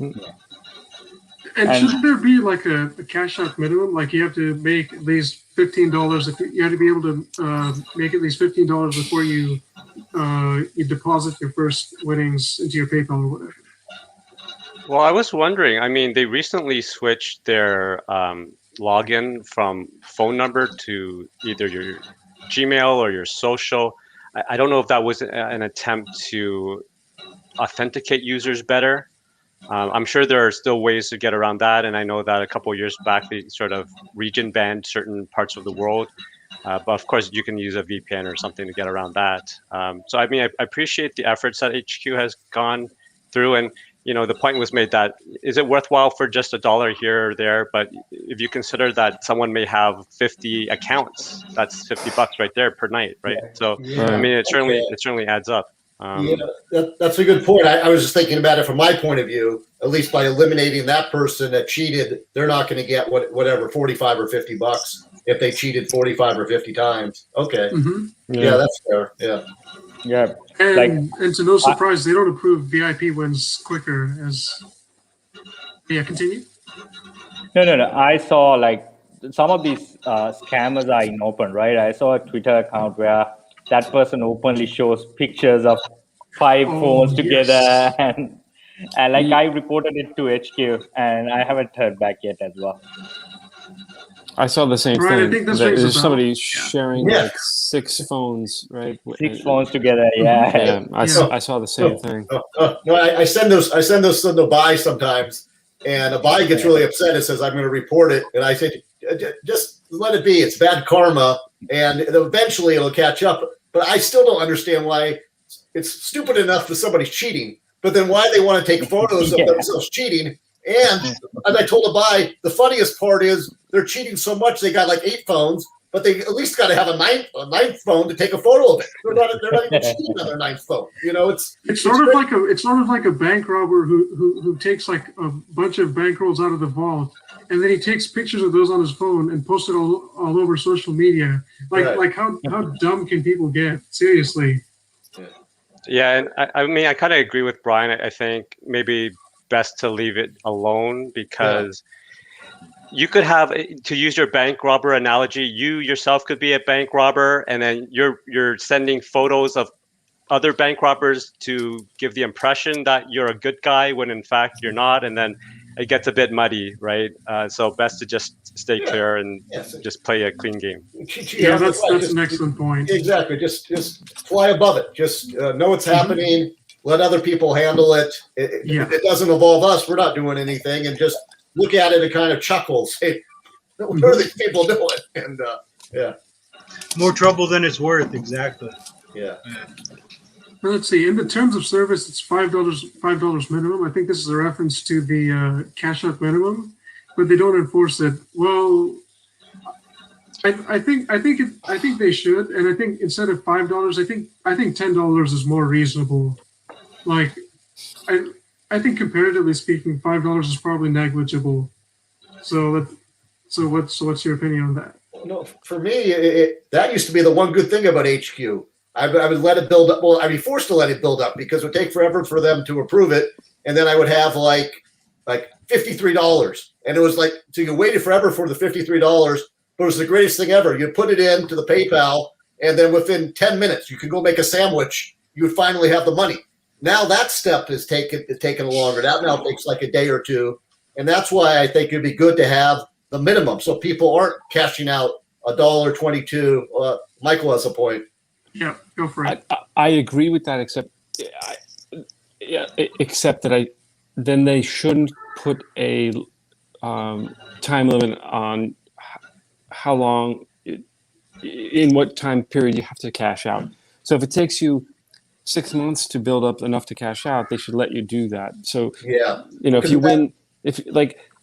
And shouldn't there be like a cash out minimum? Like you have to make at least $15. If you have to be able to make at least $15 before you deposit your first winnings into your PayPal or whatever. Well, I was wondering. I mean, they recently switched their login from phone number to either your Gmail or your social. I don't know if that was an attempt to authenticate users better. I'm sure there are still ways to get around that, and I know that a couple of years back they sort of region banned certain parts of the world, but of course you can use a VPN or something to get around that. So I mean, I appreciate the efforts that HQ has gone through, and you know the point was made that is it worthwhile for just $1 here or there, but if you consider that someone may have 50 accounts, that's $50 right there per night, right? So I mean, it certainly adds up. Yeah, that's a good point. I was just thinking about it from my point of view. At least by eliminating that person that cheated, they're not going to get whatever $45 or $50 if they cheated 45 or 50 times. Okay, yeah, that's fair. Yeah, Yeah. And to no surprise, they don't approve VIP wins quicker as. Yeah, continue. No. I saw like some of these scammers are in open, right? I saw a Twitter account where that person openly shows pictures of 5 phones together, yes. and like I reported it to HQ, and I haven't heard back yet as well. I saw the same Right, I thing. think this rings a There's bell. somebody sharing Yeah. like 6 phones, right? 6 phones together, yeah. Yeah, I saw the same thing. No, I send those to the buy sometimes, and a buy gets really upset and says, "I'm going to report it," and I say, "Just let it be. It's bad karma, and eventually it'll catch up." But I still don't understand why it's stupid enough that somebody's cheating, but then why they want to take photos of themselves cheating. And as I told a buy, the funniest part is they're cheating so much they got like 8 phones, but they at least got to have a ninth phone to take a photo of it. They're not even cheating on their 9th phone. You know, it's sort of like a bank robber who takes like a bunch of bankrolls out of the vault, and then he takes pictures of those on his phone and posts it all over social media. Like how dumb can people get? Seriously. Yeah, and I mean, I kind of agree with Brian. I think maybe best to leave it alone because you could have, to use your bank robber analogy, you yourself could be a bank robber, and then you're sending photos of other bank robbers to give the impression that you're a good guy when in fact you're not, and then it gets a bit muddy, right? So best to just stay clear and just play a clean game. Yeah, that's an excellent point. Exactly. Just fly above it. Just know what's happening. Let other people handle it. If it doesn't involve us, we're not doing anything. And just look at it and kind of chuckle. Say, what are these people doing? And more trouble than it's worth. Exactly. Yeah. Let's see. In the terms of service, it's $5 minimum. I think this is a reference to the cash out minimum, but they don't enforce it. Well, I think they should, and I think instead of $5, I think $10 is more reasonable. Like, I think comparatively speaking, $5 is probably negligible. So what's your opinion on that? No, for me, that used to be the one good thing about HQ. I would let it build up. Well, I'd be forced to let it build up because it would take forever for them to approve it, and then I would have like $53, and it was like, so you waited forever for the $53, but it was the greatest thing ever. You put it into the PayPal, and then within 10 minutes, you could go make a sandwich. You would finally have the money. Now that step is taken longer. That now takes like a day or two, and that's why I think it'd be good to have the minimum so people aren't cashing out $1.22. Michael has a point. Yeah, go for it. I agree with that, except that then they shouldn't put a time limit on how long, in what time period you have to cash out. So if it takes you 6 months to build up enough to cash out, they should let you do that. So if you win,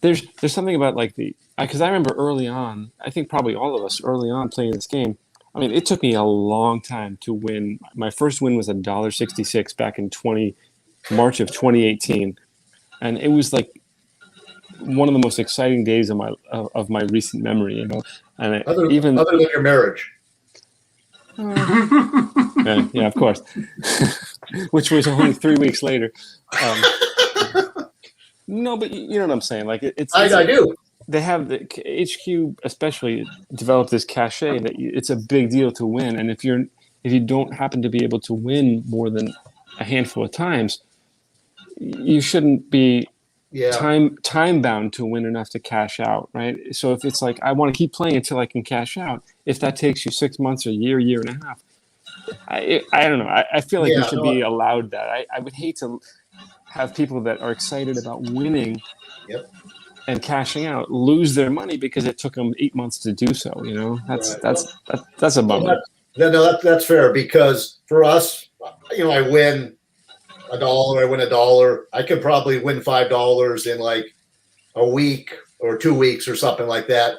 there's something about like because I remember early on, I think probably all of us early on playing this game. I mean, it took me a long time to win. My first win was $1.66 back in March of 2018, and it was like one of the most exciting days of my recent memory. You know, and other than your marriage. Yeah, of course. Which was only 3 weeks later. No, but you know what I'm saying. Like I do. They have the HQ especially developed this cachet that it's a big deal to win, and if you don't happen to be able to win more than a handful of times, you shouldn't be time bound to win enough to cash out, right? So if it's like I want to keep playing until I can cash out, if that takes you 6 months or a year and a half, I don't know. I feel like you should be allowed that. I would hate to have people that are excited about winning and cashing out lose their money because it took them 8 months to do so. You know, that's a bummer. No, that's fair because for us, I win $1, I win $1. I could probably win $5 in like a week or 2 weeks or something like that.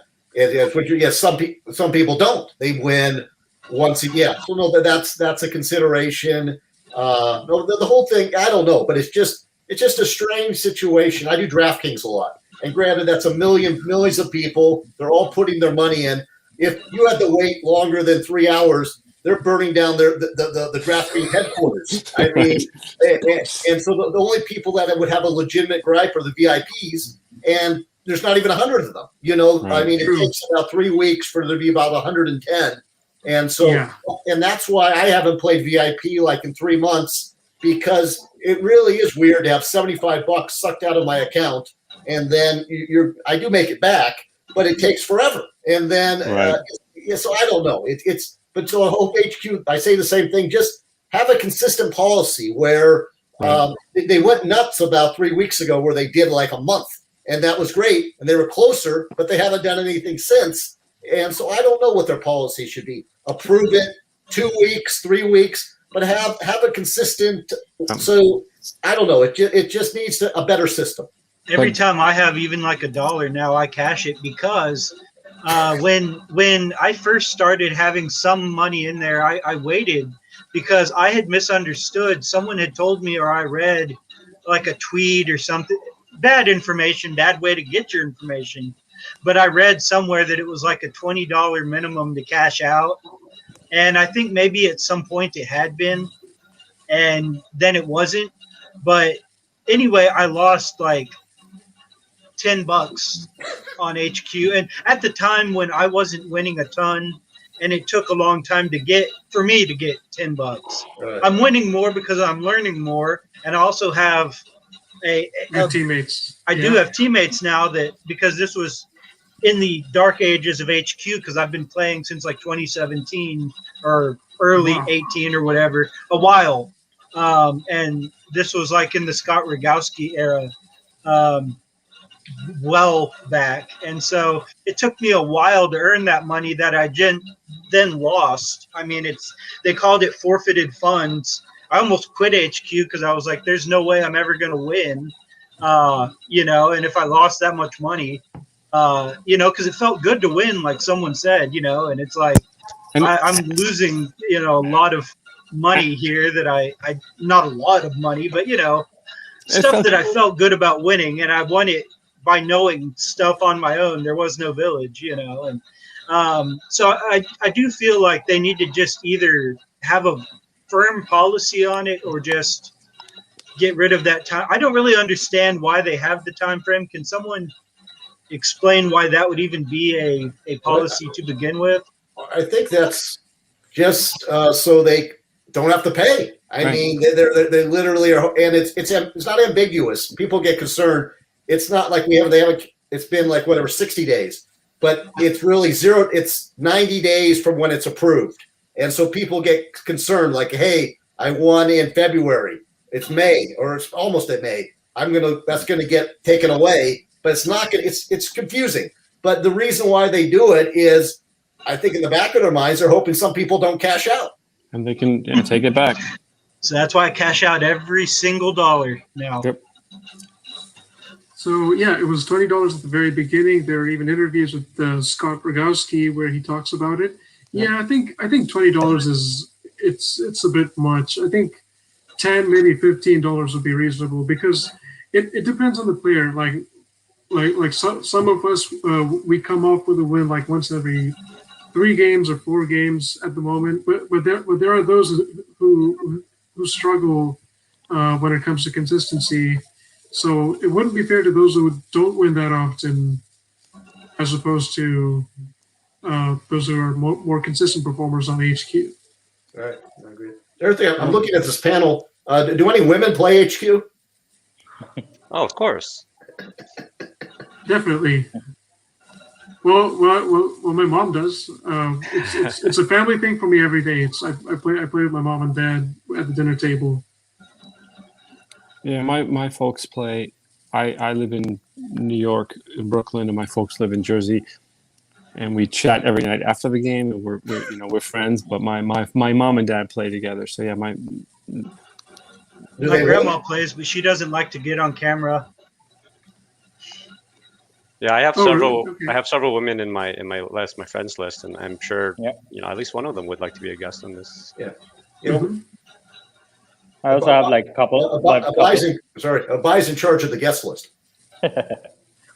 Some people don't. They win once a year. So no, that's a consideration. No, the whole thing, I don't know, but it's just a strange situation. I do DraftKings a lot, and granted, that's millions of people. They're all putting their money in. If you had to wait longer than 3 hours, they're burning down the DraftKings headquarters. I mean, and so the only people that would have a legitimate gripe are the VIPs, and there's not even 100 of them. You know, Right. I mean, it takes about 3 weeks for there to be about 110. And so, and that's why I haven't played VIP like in 3 months, because it really is weird to have $75 sucked out of my account, and then I do make it back, but it takes forever. And then, so I don't know. But so I hope HQ, I say the same thing. Just have a consistent policy where they went nuts about 3 weeks ago, where they did like a month, and that was great, and they were closer, but they haven't done anything since. And so I don't know what their policy should be. Approve it 2 weeks, 3 weeks, but have a consistent. So I don't know. It just needs a better system. Every time I have even like $1 now, I cash it, because when I first started having some money in there, I waited because I had misunderstood. Someone had told me, or I read like a tweet or something, bad information, bad way to get your information. But I read somewhere that it was like a $20 minimum to cash out. And I think maybe at some point it had been, and then it wasn't. But anyway, I lost like $10 on HQ. And at the time when I wasn't winning a ton, and it took a long time for me to get $10. Right. I'm winning more because I'm learning more. And I also have teammates. I do have teammates now, that because this was in the dark ages of HQ, because I've been playing since like 2017 or early 18 or whatever, a while. And this was like in the Scott Rogowski era, well back. And so it took me a while to earn that money that I then lost. I mean, they called it forfeited funds. I almost quit HQ because I was like, there's no way I'm ever going to win, and if I lost that much money, because it felt good to win, like someone said, and it's like, I'm losing, a lot of money here that I not a lot of money, but, stuff that I felt good about winning, and I won it by knowing stuff on my own. There was no village, and so I do feel like they need to just either have a firm policy on it or just get rid of that time. I don't really understand why they have the time frame. Can someone explain why that would even be a policy to begin with? I think that's just so they don't have to pay. I mean, they literally are, and it's not ambiguous. People get concerned. It's not like it's been like whatever 60 days, but it's really zero. It's 90 days from when it's approved. And so people get concerned, like, hey, I won in February. It's May, or it's almost at May. That's gonna get taken away, but it's not gonna. It's confusing. But the reason why they do it is, I think in the back of their minds, they're hoping some people don't cash out, and they can take it back. So that's why I cash out every single dollar now. Yep. So yeah, it was $20 at the very beginning. There are even interviews with Scott Rogowski where he talks about it. Yeah, I think $20 is it's a bit much. I think $10, maybe $15 would be reasonable, because it depends on the player. Like some of us, we come off with a win like once every 3 games or 4 games at the moment. But there are those who struggle when it comes to consistency. So it wouldn't be fair to those who don't win that often, as opposed to those who are more consistent performers on HQ. Right, I agree. The other thing, I'm looking at this panel. Do any women play HQ? Oh, of course. Definitely. Well, my mom does. It's a family thing for me every day. I play with my mom and dad at the dinner table. Yeah, my folks play. I live in New York, in Brooklyn, and my folks live in Jersey. And we chat every night after the game, and we're friends. But my mom and dad play together. So yeah, my grandma plays, but she doesn't like to get on camera. Yeah, I have several. Okay. I have several women in my list, my friends list, and I'm sure at least one of them would like to be a guest on this. Yeah. I also have like a couple, but Abai's in charge of the guest list.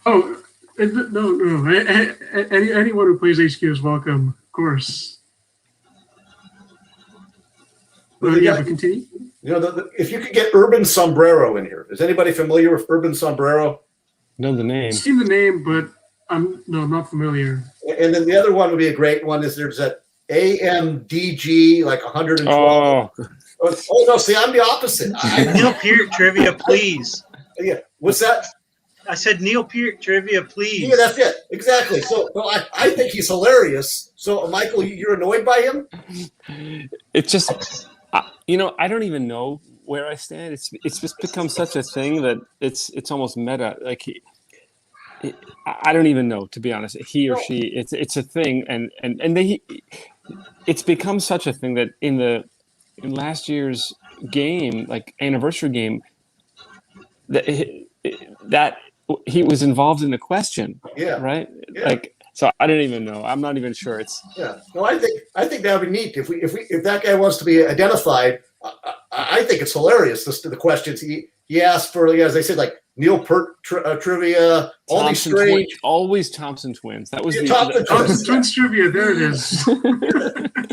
Oh, no. Anyone who plays HQ is welcome, of course. Well, Yeah, but continue. You know, if you could get Urban Sombrero in here, is anybody familiar with Urban Sombrero? Know the name. I've seen the name, but I'm not familiar. And then the other one would be a great one. Is there's that AMDG like 112? Oh no, see, I'm the opposite. Neil Peart trivia, please. Yeah, what's that? I said Neil Peart trivia, please. Yeah, that's it. Exactly. So I think he's hilarious. So Michael, you're annoyed by him? It's just, I don't even know where I stand. It's just become such a thing that it's almost meta. Like I don't even know, to be honest. He or she, it's a thing, and it's become such a thing that in last year's game, like anniversary game, that he was involved in the question. Yeah. Right. Yeah. Like, so I don't even know. I'm not even sure. Yeah. No, I think that would be neat if that guy wants to be identified. I think it's hilarious. The questions he asked for, as I said, like Neil Peart trivia, all these strange. Always Thompson twins. That was Thompson twins trivia. There it is.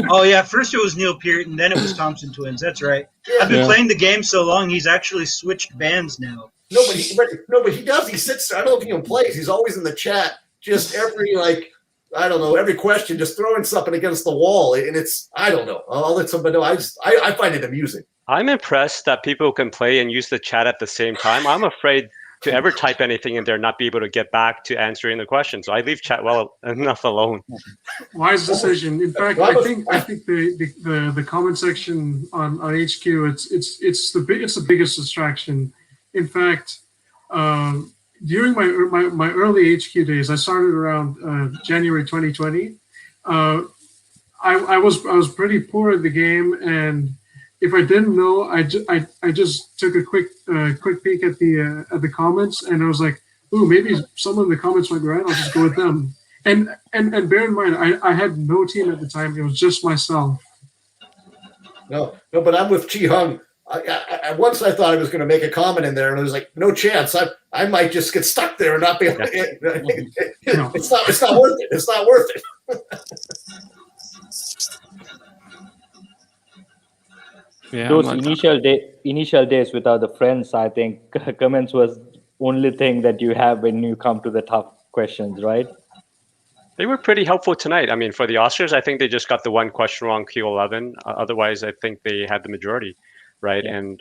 Oh yeah, first it was Neil Peart, and then it was Thompson twins. That's right. Yeah. I've been playing the game so long, he's actually switched bands now. No, but he does. He sits there. I don't know if he even plays. He's always in the chat. Just every every question, just throwing something against the wall, and I don't know. I'll let somebody know. I find it amusing. I'm impressed that people can play and use the chat at the same time. I'm afraid to ever type anything in there and not be able to get back to answering the question. So I leave chat well enough alone. Wise decision. In fact, I think the comment section on HQ it's the biggest distraction. In fact, during my early HQ days, I started around January 2020. I was pretty poor at the game, and if I didn't know, I just took a quick peek at the comments, and I was like, "Ooh, maybe someone in the comments might be right. I'll just go with them." And bear in mind, I had no team at the time. It was just myself. No, but I'm with Chi Hung. Once I thought I was going to make a comment in there, and it was like, no chance. I might just get stuck there and not be able to. It's not worth it. It's not worth it. Yeah, those initial days without the friends, I think comments was only thing that you have when you come to the tough questions, right? They were pretty helpful tonight. I mean, for the Oscars, I think they just got the one question wrong, Q11. Otherwise, I think they had the majority, right? Yeah. And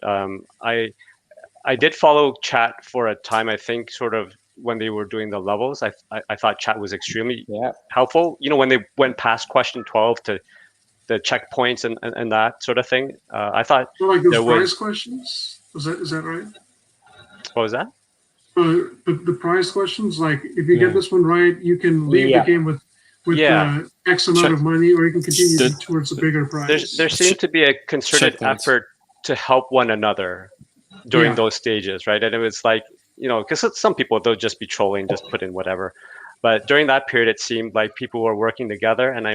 I did follow chat for a time. I think sort of when they were doing the levels, I thought chat was extremely helpful. When they went past question 12 to the checkpoints and that sort of thing. I thought like those prize questions. Is that right? What was that? The prize questions, like if you get this one right, you can leave the game with X amount of money, or you can continue towards a bigger prize. There seemed to be a concerted effort to help one another during those stages, right? And it was like, because some people, they'll just be trolling, just put in whatever. But during that period, it seemed like people were working together, and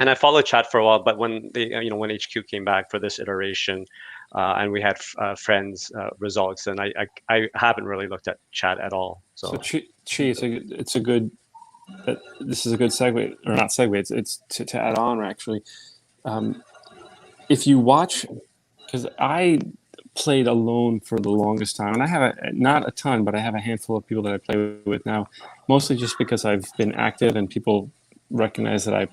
I followed chat for a while. But when when HQ came back for this iteration, and we had friends results, and I haven't really looked at chat at all. So it's a good. This is a good segue, or not segue. It's to add on actually. If you watch, because I played alone for the longest time, and I have not a ton, but I have a handful of people that I play with now, mostly just because I've been active and people recognize that I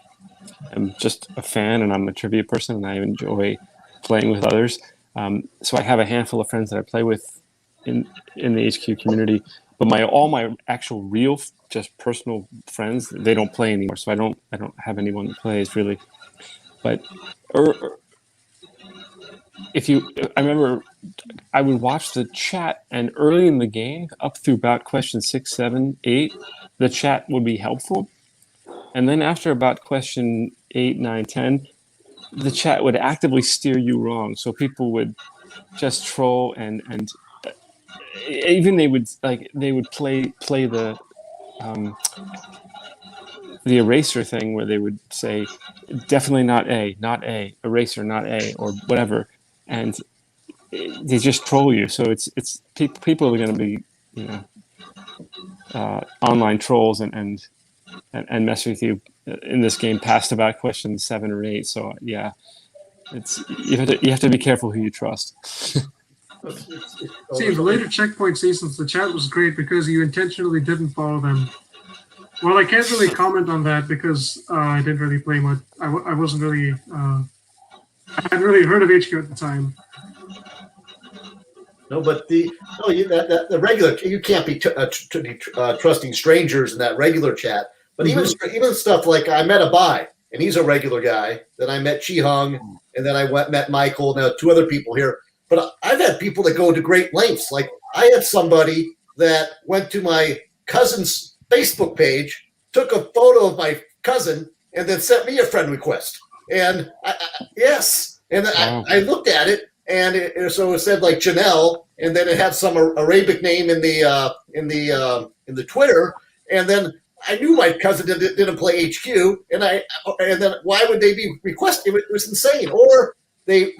am just a fan and I'm a trivia person and I enjoy playing with others. So I have a handful of friends that I play with in the HQ community, but all my actual real just personal friends, they don't play anymore. So I don't have anyone that plays really. But I remember I would watch the chat, and early in the game, up through about question 6, 7, 8, the chat would be helpful. And then after about question 8, 9, 10, the chat would actively steer you wrong. So people would just troll and even they would play the eraser thing where they would say definitely not A, eraser, not A, or whatever. And they just troll you. So it's people are going to be, online trolls and mess with you in this game past about question 7 or 8. So yeah, you have to be careful who you trust. See, in the later checkpoint seasons, the chat was great because you intentionally didn't follow them. Well, I can't really comment on that because I didn't really play much. I wasn't really. I hadn't really heard of HQ at the time. No, but the regular, you can't be trusting strangers in that regular chat. But even stuff like I met a Bai, and he's a regular guy. Then I met Chi Hung, and then I met Michael. Now 2 other people here. But I've had people that go to great lengths. Like I had somebody that went to my cousin's Facebook page, took a photo of my cousin, and then sent me a friend request. And I looked at it, and so it said like Janelle, and then it had some Arabic name in the Twitter, and then I knew my cousin didn't play HQ, and then why would they be requesting? It was insane. Or the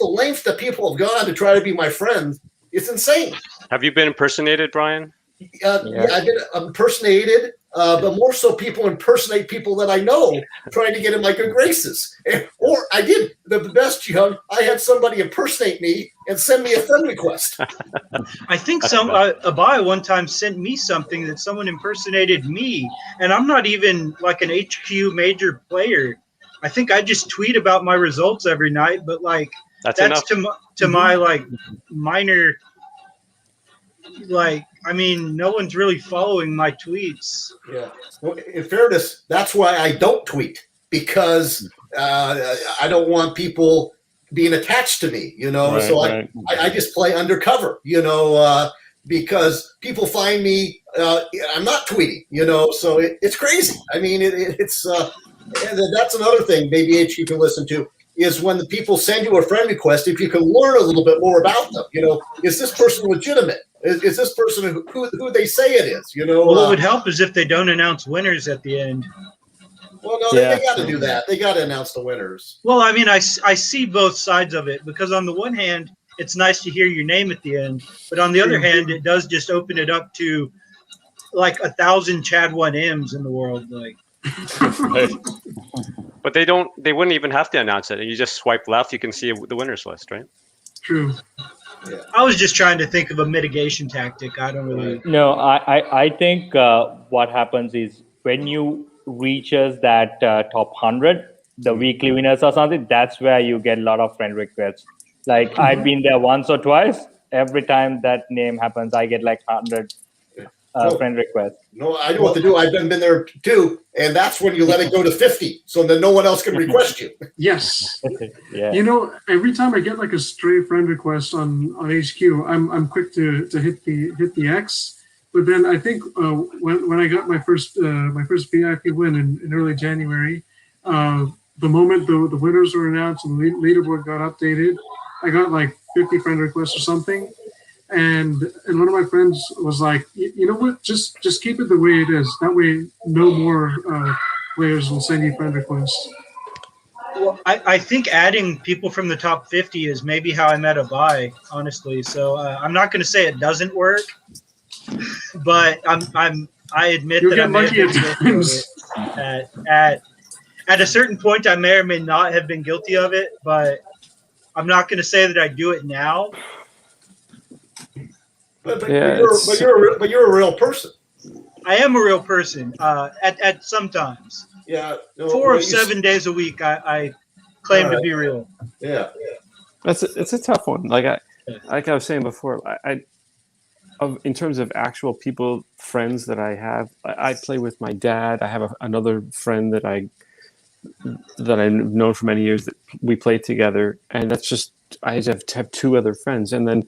lengths that people have gone to try to be my friends, it's insane. Have you been impersonated, Brian? Yeah, I've been impersonated, but more so people impersonate people that I know, trying to get in my good graces. Or I did the best, Young. I had somebody impersonate me and send me a friend request. I think Abai one time sent me something that someone impersonated me, and I'm not even like an HQ major player. I think I just tweet about my results every night, but like that's to my like minor. Like, I mean, no one's really following my tweets. Yeah. Well, in fairness, that's why I don't tweet, because I don't want people being attached to me, Right. I just play undercover, because people find me, I'm not tweeting, so it's crazy. I mean, it's and that's another thing maybe you can listen to, is when the people send you a friend request, if you can learn a little bit more about them, is this person legitimate? Is this person who they say it is? Well, what would help is if they don't announce winners at the end. Well, no, they got to do that. They got to announce the winners. Well, I mean, I see both sides of it, because on the one hand, it's nice to hear your name at the end, but on the other hand, it does just open it up to like 1,000 Chad 1Ms in the world, like. But they wouldn't even have to announce it. You just swipe left, you can see the winners list, right? True. Yeah. I was just trying to think of a mitigation tactic. I don't really. No, I think what happens is when you reaches that top 100, the weekly winners or something, that's where you get a lot of friend requests. Like I've been there once or twice. Every time that name happens, I get like 100 friend requests. No, I know what to do. I've been there too, and that's when you let it go to 50, so then no one else can request you. Yes. Yeah. Every time I get like a stray friend request on HQ, I'm quick to hit the X. But then I think when I got my first VIP win in early January, the moment the winners were announced and the leaderboard got updated, I got like 50 friend requests or something. And one of my friends was like, you know what, just keep it the way it is. That way, no more players will send you friend requests. Well, I think adding people from the top 50 is maybe how I met Abai, honestly. So I'm not going to say it doesn't work, but I admit You'll that get I may lucky have been at guilty of times. it. At a certain point, I may or may not have been guilty of it, but I'm not going to say that I do it now. But you're a real person. I am a real person. At sometimes. Yeah. No, 4 of 7 days a week, I claim to be real. Yeah. It's a tough one. Like I was saying before, in terms of actual people, friends that I have, I play with my dad. I have another friend that I've known for many years that we play together, and that's just I have to have 2 other friends, and then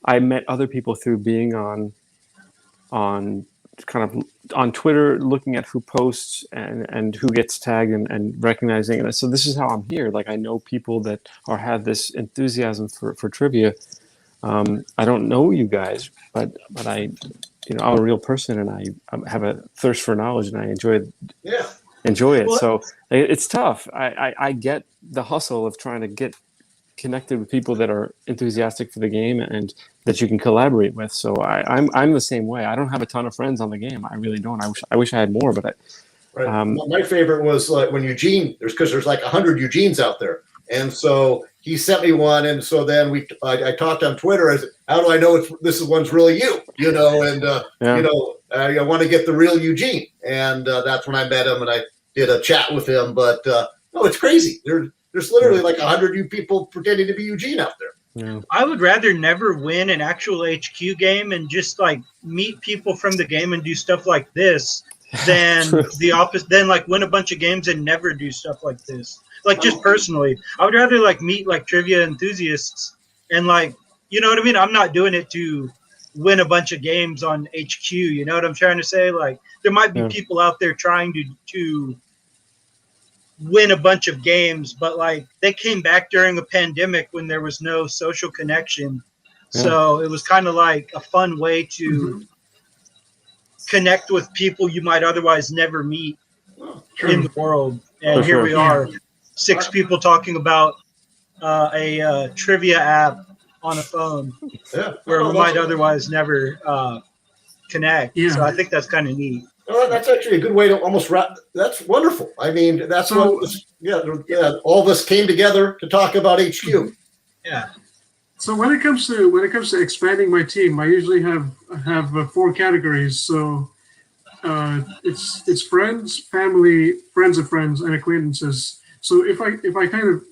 I met other people through being on kind of on Twitter, looking at who posts and who gets tagged and recognizing it. So this is how I'm here. Like I know people that have this enthusiasm for trivia. I don't know you guys, but I'm a real person and I have a thirst for knowledge and I enjoy it. Well, so it's tough. I get the hustle of trying to get connected with people that are enthusiastic for the game and that you can collaborate with. So I'm the same way. I don't have a ton of friends on the game. I really don't. I wish I had more, but my favorite was like when Eugene, because there's like 100 Eugenes out there. And so he sent me one. And so then I talked on Twitter. I said, how do I know this one's really you? You know, and, you know, I want to get the real Eugene. And that's when I met him and I did a chat with him. But no, it's crazy. There's literally like 100 you people pretending to be Eugene out there. Yeah. I would rather never win an actual HQ game and just like meet people from the game and do stuff like this than the opposite, than like win a bunch of games and never do stuff like this. Like just personally, I would rather like meet like trivia enthusiasts and like, you know what I mean? I'm not doing it to win a bunch of games on HQ. You know what I'm trying to say? Like there might be people out there trying to win a bunch of games, but like they came back during a pandemic when there was no social connection. So it was kind of like a fun way to connect with people you might otherwise never meet in the world. And here we are, 6 people talking about a trivia app on a phone where we might otherwise never connect. So I think that's kind of neat. Well, that's actually a good way to almost wrap. That's wonderful. I mean, that's all of us came together to talk about HQ. Yeah. So when it comes to expanding my team, I usually have 4 categories. So it's friends, family, friends of friends, and acquaintances. So if I kind of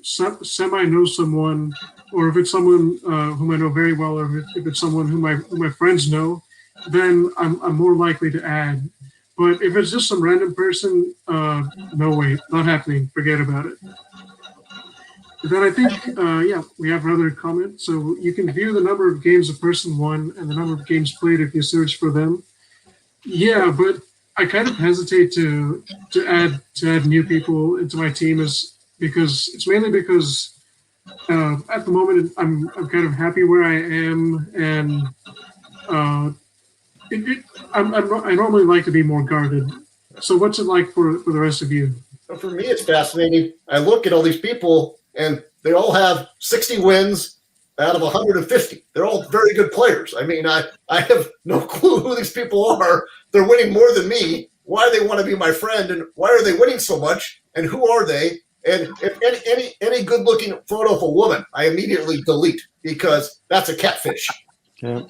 semi know someone, or if it's someone whom I know very well, or if it's someone whom my friends know, then I'm more likely to add. But if it's just some random person, no way, not happening. Forget about it. Then I think, we have another comment. So you can view the number of games a person won and the number of games played if you search for them. Yeah, but I kind of hesitate to add new people into my team because at the moment I'm kind of happy where I am, and I normally like to be more guarded. So what's it like for the rest of you? For me, it's fascinating. I look at all these people, and they all have 60 wins out of 150. They're all very good players. I mean, I have no clue who these people are. They're winning more than me. Why do they want to be my friend, and why are they winning so much, and who are they? And if any good-looking photo of a woman, I immediately delete because that's a catfish. Yeah.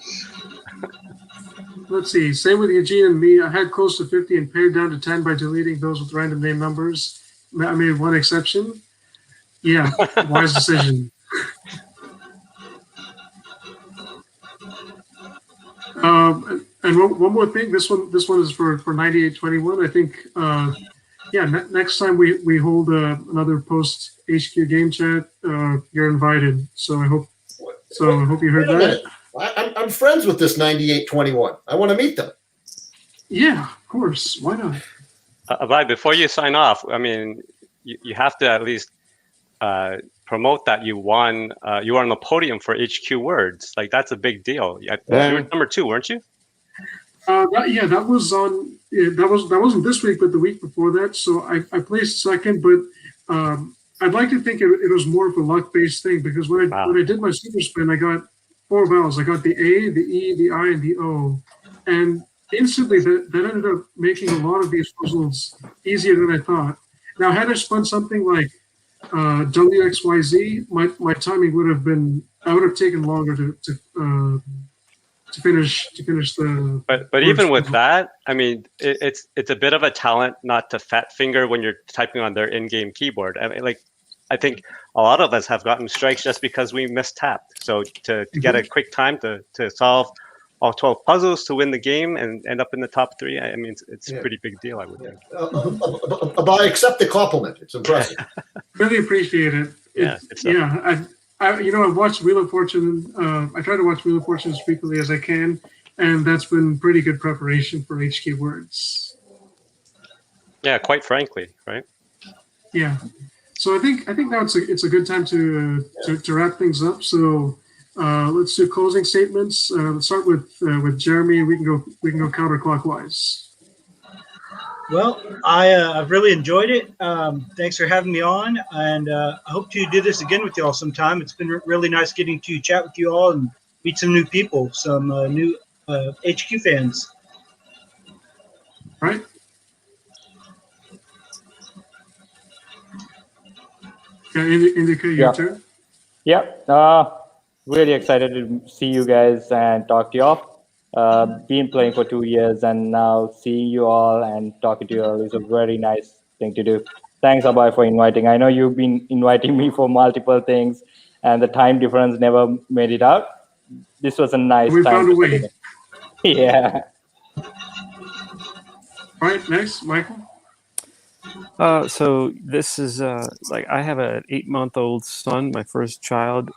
Let's see. Same with Eugene and me. I had close to 50 and pared down to 10 by deleting those with random name numbers. I made one exception. Yeah, wise decision. And one more thing. This one is for 9821. I think. Next time we hold another post HQ game chat, you're invited. So I hope you heard that. I'm friends with this 9821. I want to meet them. Yeah, of course. Why not? Abhay, before you sign off, I mean, you have to at least promote that you won. You were on the podium for HQ Words. Like that's a big deal. You were number 2, weren't you? That was on. That wasn't this week, but the week before that. So I placed second, but I'd like to think it was more of a luck-based thing because when I did my super spin, I got 4 vowels. I got the A, the E, the I, and the O, and instantly that ended up making a lot of these puzzles easier than I thought. Now, had I spun something like WXYZ, my timing would have been. I would have taken longer to finish the. But even with that, I mean, it's a bit of a talent not to fat finger when you're typing on their in-game keyboard. I mean, I think a lot of us have gotten strikes just because we mistapped. So to get a quick time to solve all 12 puzzles to win the game and end up in the top 3, I mean, it's a pretty big deal, I would think. But I accept the compliment. It's impressive. Really appreciate it. I watched Wheel of Fortune. I try to watch Wheel of Fortune as frequently as I can, and that's been pretty good preparation for HQ Words. Yeah, quite frankly, right? Yeah. So I think now it's a good time to wrap things up. So let's do closing statements. Let's start with Jeremy. We can go counterclockwise. Well, I've really enjoyed it. Thanks for having me on, and I hope to do this again with you all sometime. It's been really nice getting to chat with you all and meet some new people, some new HQ fans. All right. Indica, your turn. Yeah. Really excited to see you guys and talk to you all. Been playing for 2 years, and now seeing you all and talking to you all is a very nice thing to do. Thanks, Abai, for inviting. I know you've been inviting me for multiple things, and the time difference never made it out. This was a nice We time found a to way. celebrate. Yeah. All right, next, Michael. So this is like I have an 8-month-old son, my first child.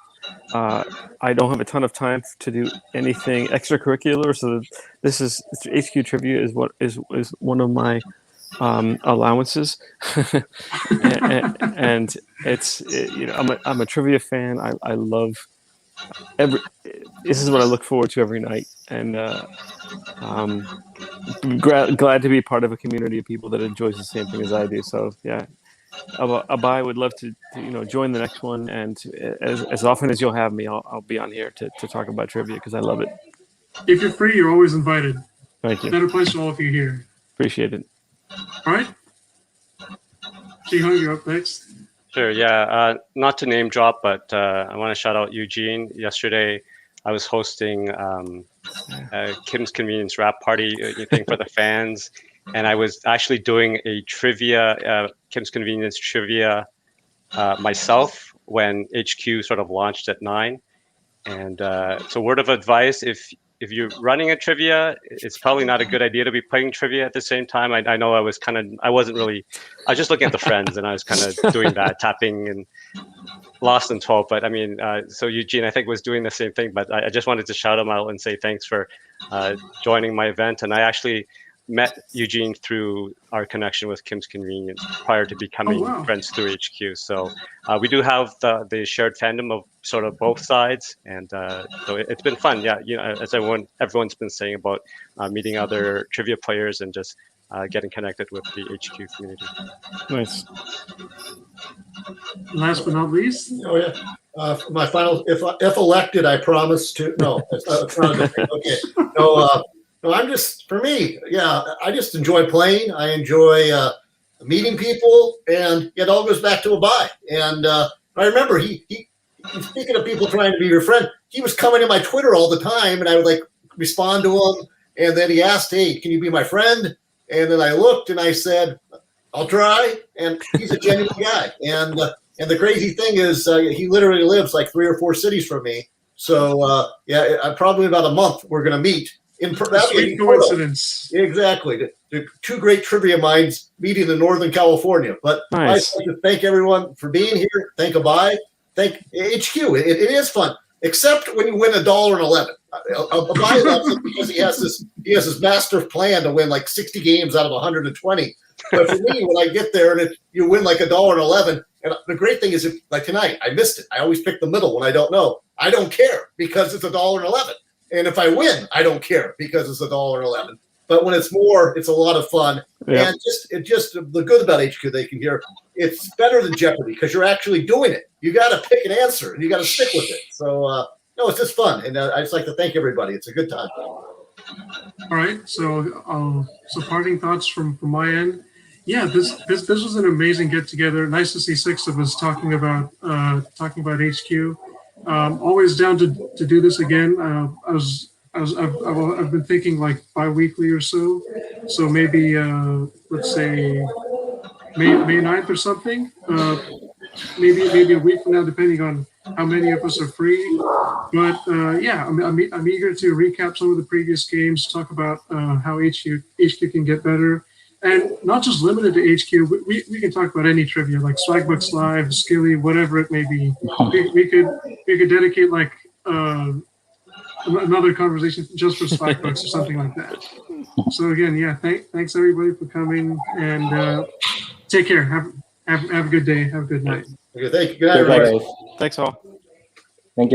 I don't have a ton of time to do anything extracurricular, so this is HQ trivia is what is one of my allowances, and it's I'm a trivia fan. I love this is what I look forward to every night, and glad to be part of a community of people that enjoys the same thing as I do. So yeah, Abai would love to join the next one, and as often as you'll have me, I'll be on here to talk about trivia because I love it. If you're free, you're always invited. Thank you. Better place for all of you here. Appreciate it. All right. Jihong, you're up next. Sure. Yeah. Not to name drop, but I want to shout out Eugene. Yesterday, I was hosting Kim's Convenience Wrap Party thing for the fans, and I was actually doing a trivia, Kim's Convenience trivia myself when HQ sort of launched at 9. And so, word of advice: if you're running a trivia, it's probably not a good idea to be playing trivia at the same time. I know I was just looking at the friends and I was kind of doing that, tapping and lost in 12. But I mean, so Eugene, I think was doing the same thing, but I just wanted to shout him out and say thanks for joining my event. And I actually met Eugene through our connection with Kim's Convenience prior to becoming friends through HQ. So we do have the shared fandom of sort of both sides, and so it's been fun. Yeah, as everyone's been saying about meeting other trivia players and just getting connected with the HQ community. Nice. Last but not least. Oh yeah. My final, if elected, I promise to. No, it's not a thing. Okay. No, I'm just, for me, yeah, I just enjoy playing. I enjoy meeting people, and it all goes back to Abai. And I remember he speaking of people trying to be your friend, he was coming to my Twitter all the time, and I would like respond to him. And then he asked, "Hey, can you be my friend?" And then I looked and I said, "I'll try." And he's a genuine guy. And the crazy thing is, he literally lives like 3 or 4 cities from me. So yeah, probably about a month we're gonna meet. Sweet coincidence. Exactly. The 2 great trivia minds meeting in Northern California. But nice. I'd like to thank everyone for being here. Thank Abai. Thank HQ. It is fun, except when you win $1.11. Abai loves it because he has this master plan to win like 60 games out of 120. But for me, when I get there and you win like $1.11, and the great thing is, like tonight, I missed it. I always pick the middle when I don't know. I don't care because it's $1.11. And if I win, I don't care because it's $1.11. But when it's more, it's a lot of fun. Yeah. And just the good about HQ they can hear, it's better than Jeopardy because you're actually doing it. You got to pick an answer and you got to stick with it. So no, it's just fun. And I just like to thank everybody. It's a good time. All right. So parting thoughts from my end. Yeah, this was an amazing get together. Nice to see 6 of us talking about HQ. Always down to do this again. I've been thinking like bi-weekly or so. So maybe let's say May 9th or something. Maybe a week from now, depending on how many of us are free. But yeah, I'm eager to recap some of the previous games, talk about how HQ can get better. And not just limited to HQ, we can talk about any trivia like Swagbucks Live, Skilly, whatever it may be. We could dedicate like another conversation just for Swagbucks or something like that. So again, yeah, thanks everybody for coming, and take care. Have a good day. Have a good night. Okay, thank you. Good night, everybody. Thanks all.